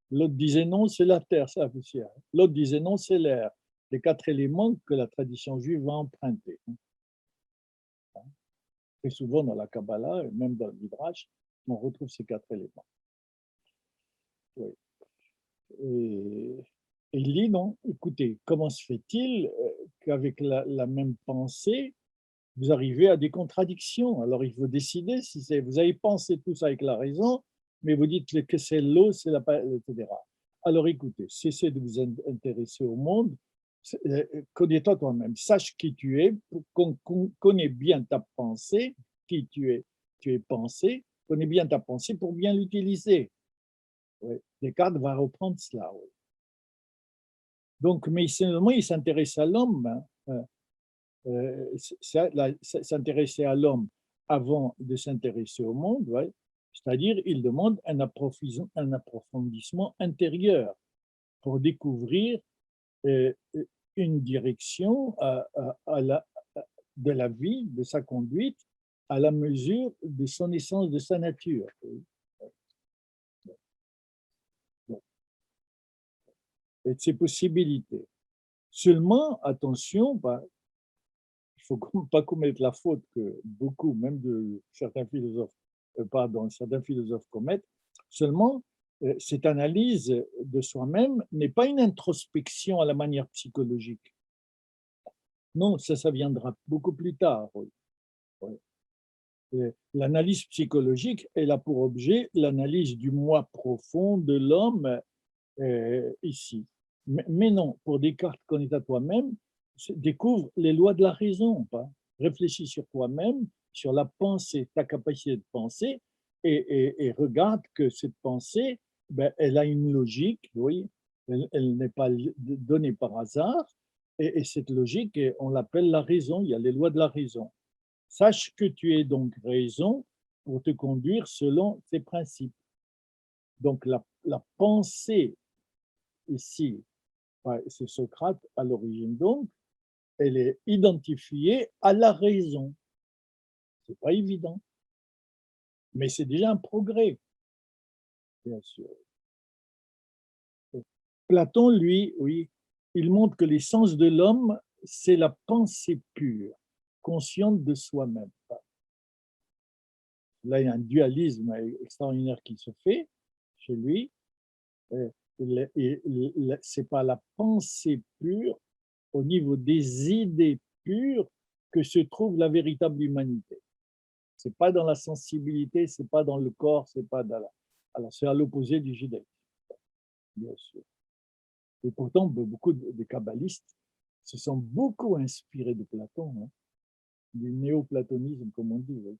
L'autre disait non, c'est la terre, c'est la poussière. L'autre disait non, c'est l'air. Les quatre éléments que la tradition juive va emprunter. Très souvent dans la Kabbalah, et même dans le Midrash, on retrouve ces quatre éléments. Oui. Et il dit non, écoutez, comment se fait-il qu'avec la même pensée, vous arrivez à des contradictions? Alors il faut décider si vous avez pensé tout ça avec la raison, mais vous dites que c'est l'eau, c'est la, etc. Alors écoutez, cessez de vous intéresser au monde, connais-toi toi-même, sache qui tu es, connais bien ta pensée, qui tu es pensé, connais bien ta pensée pour bien l'utiliser. Oui. Descartes va reprendre cela. Oui. Donc, mais seulement il s'intéresse à l'homme, s'intéresser à l'homme avant de s'intéresser au monde, ouais. C'est-à-dire il demande un approfondissement intérieur pour découvrir une direction de la vie, de sa conduite, à la mesure de son essence, de sa nature. Et de ses possibilités. Seulement, attention, il ne faut pas commettre la faute que beaucoup, même de certains philosophes, certains philosophes commettent. Seulement, cette analyse de soi-même n'est pas une introspection à la manière psychologique. Non, ça viendra beaucoup plus tard. Oui. L'analyse psychologique, elle a pour objet l'analyse du moi profond de l'homme ici. Mais non, pour Descartes, connais à toi-même, découvre les lois de la raison. Réfléchis sur toi-même, sur la pensée, ta capacité de penser, et regarde que cette pensée, ben, elle a une logique, oui, elle n'est pas donnée par hasard, et cette logique, on l'appelle la raison, il y a les lois de la raison. Sache que tu es donc raison pour te conduire selon tes principes. Donc la pensée ici, c'est Socrate à l'origine donc, elle est identifiée à la raison. C'est pas évident, mais c'est déjà un progrès, bien sûr. Platon, lui, oui, il montre que l'essence de l'homme, c'est la pensée pure, consciente de soi-même. Là, il y a un dualisme extraordinaire qui se fait chez lui. C'est pas la pensée pure au niveau des idées pures que se trouve la véritable humanité. C'est pas dans la sensibilité, c'est pas dans le corps, c'est pas dans la... Alors c'est à l'opposé du judaïsme, bien sûr. Et pourtant, beaucoup de kabbalistes se sont beaucoup inspirés de Platon, hein, du néoplatonisme, comme on dit. Oui.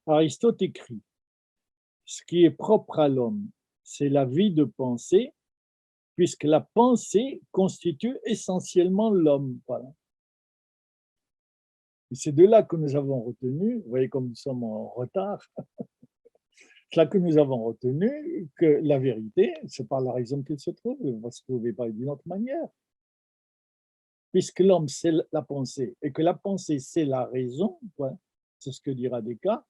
Aristote écrit: ce qui est propre à l'homme, c'est la vie de pensée, puisque la pensée constitue essentiellement l'homme. Voilà. Et c'est de là que nous avons retenu, vous voyez comme nous sommes en retard, c'est là que nous avons retenu que la vérité, c'est par la raison qu'elle se trouve, elle ne va se trouver pas d'une autre manière. Puisque l'homme, c'est la pensée, et que la pensée, c'est la raison, c'est ce que dira Descartes,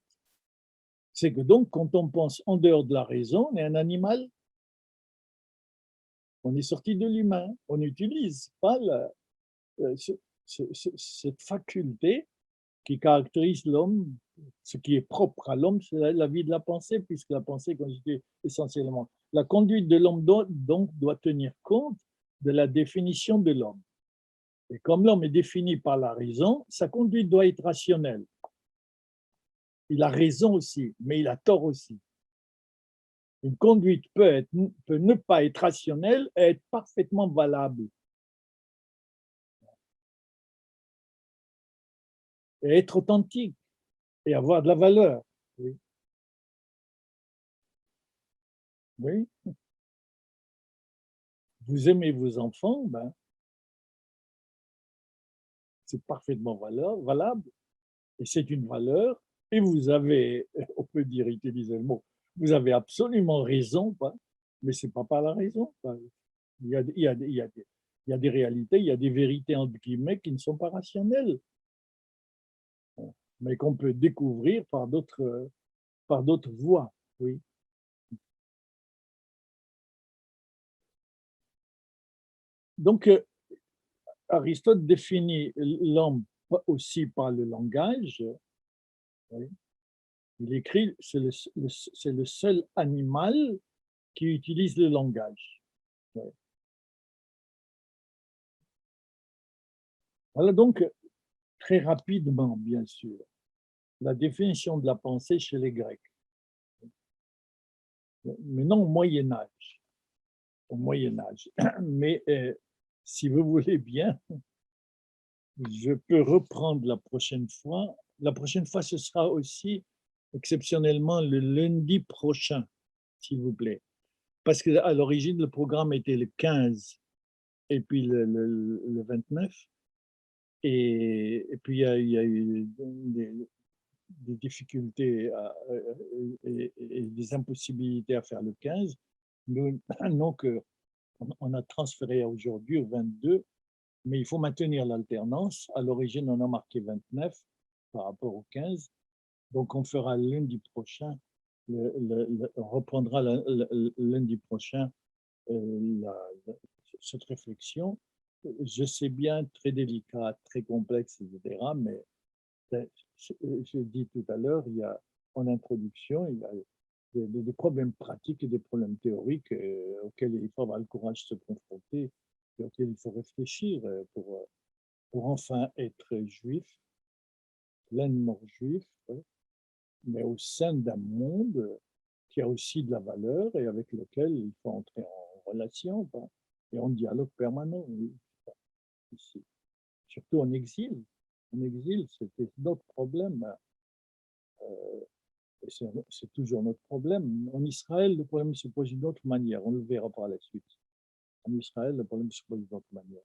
C'est que donc, quand on pense en dehors de la raison, on est un animal, on est sorti de l'humain, on n'utilise pas cette faculté qui caractérise l'homme, ce qui est propre à l'homme, c'est la vie de la pensée, puisque la pensée constitue essentiellement. La conduite de l'homme donc doit tenir compte de la définition de l'homme. Et comme l'homme est défini par la raison, sa conduite doit être rationnelle. Il a raison aussi, mais il a tort aussi. Une conduite peut ne pas être rationnelle et être parfaitement valable. Et être authentique et avoir de la valeur. Oui. Oui. Vous aimez vos enfants, ben, c'est parfaitement valable et c'est une valeur. Et vous avez, on peut dire, utiliser le mot, vous avez absolument raison, ben, mais ce n'est pas par la raison. Ben. Il y a des réalités, il y a des vérités entre guillemets qui ne sont pas rationnelles, mais qu'on peut découvrir par d'autres voies. Oui. Donc, Aristote définit l'homme aussi par le langage. Oui. Il écrit, c'est le seul animal qui utilise le langage. Oui. Voilà donc, très rapidement, bien sûr, la définition de la pensée chez les Grecs. Mais non au Moyen Âge. Au Moyen Âge. Mais si vous voulez bien, je peux reprendre la prochaine fois. La prochaine fois, ce sera aussi exceptionnellement le lundi prochain, s'il vous plaît. Parce qu'à l'origine, le programme était le 15 et puis le 29. Et puis, il y a eu des difficultés et des impossibilités à faire le 15. Donc, on a transféré à aujourd'hui au 22, mais il faut maintenir l'alternance. À l'origine, on a marqué 29 par rapport au 15. Donc, on fera lundi prochain, on reprendra lundi prochain cette réflexion. Je sais bien, très délicate, très complexe, etc., mais je dis tout à l'heure, il y a en introduction, il y a des problèmes pratiques et des problèmes théoriques auxquels il faut avoir le courage de se confronter et auxquels il faut réfléchir pour enfin être juif, pleinement juif, ouais, mais au sein d'un monde qui a aussi de la valeur et avec lequel il faut entrer en relation et en dialogue permanent, oui, ici. Surtout en exil. En exil, c'était notre problème. C'est toujours notre problème. En Israël, le problème se pose d'une autre manière. On le verra par la suite. En Israël, le problème se pose d'une autre manière.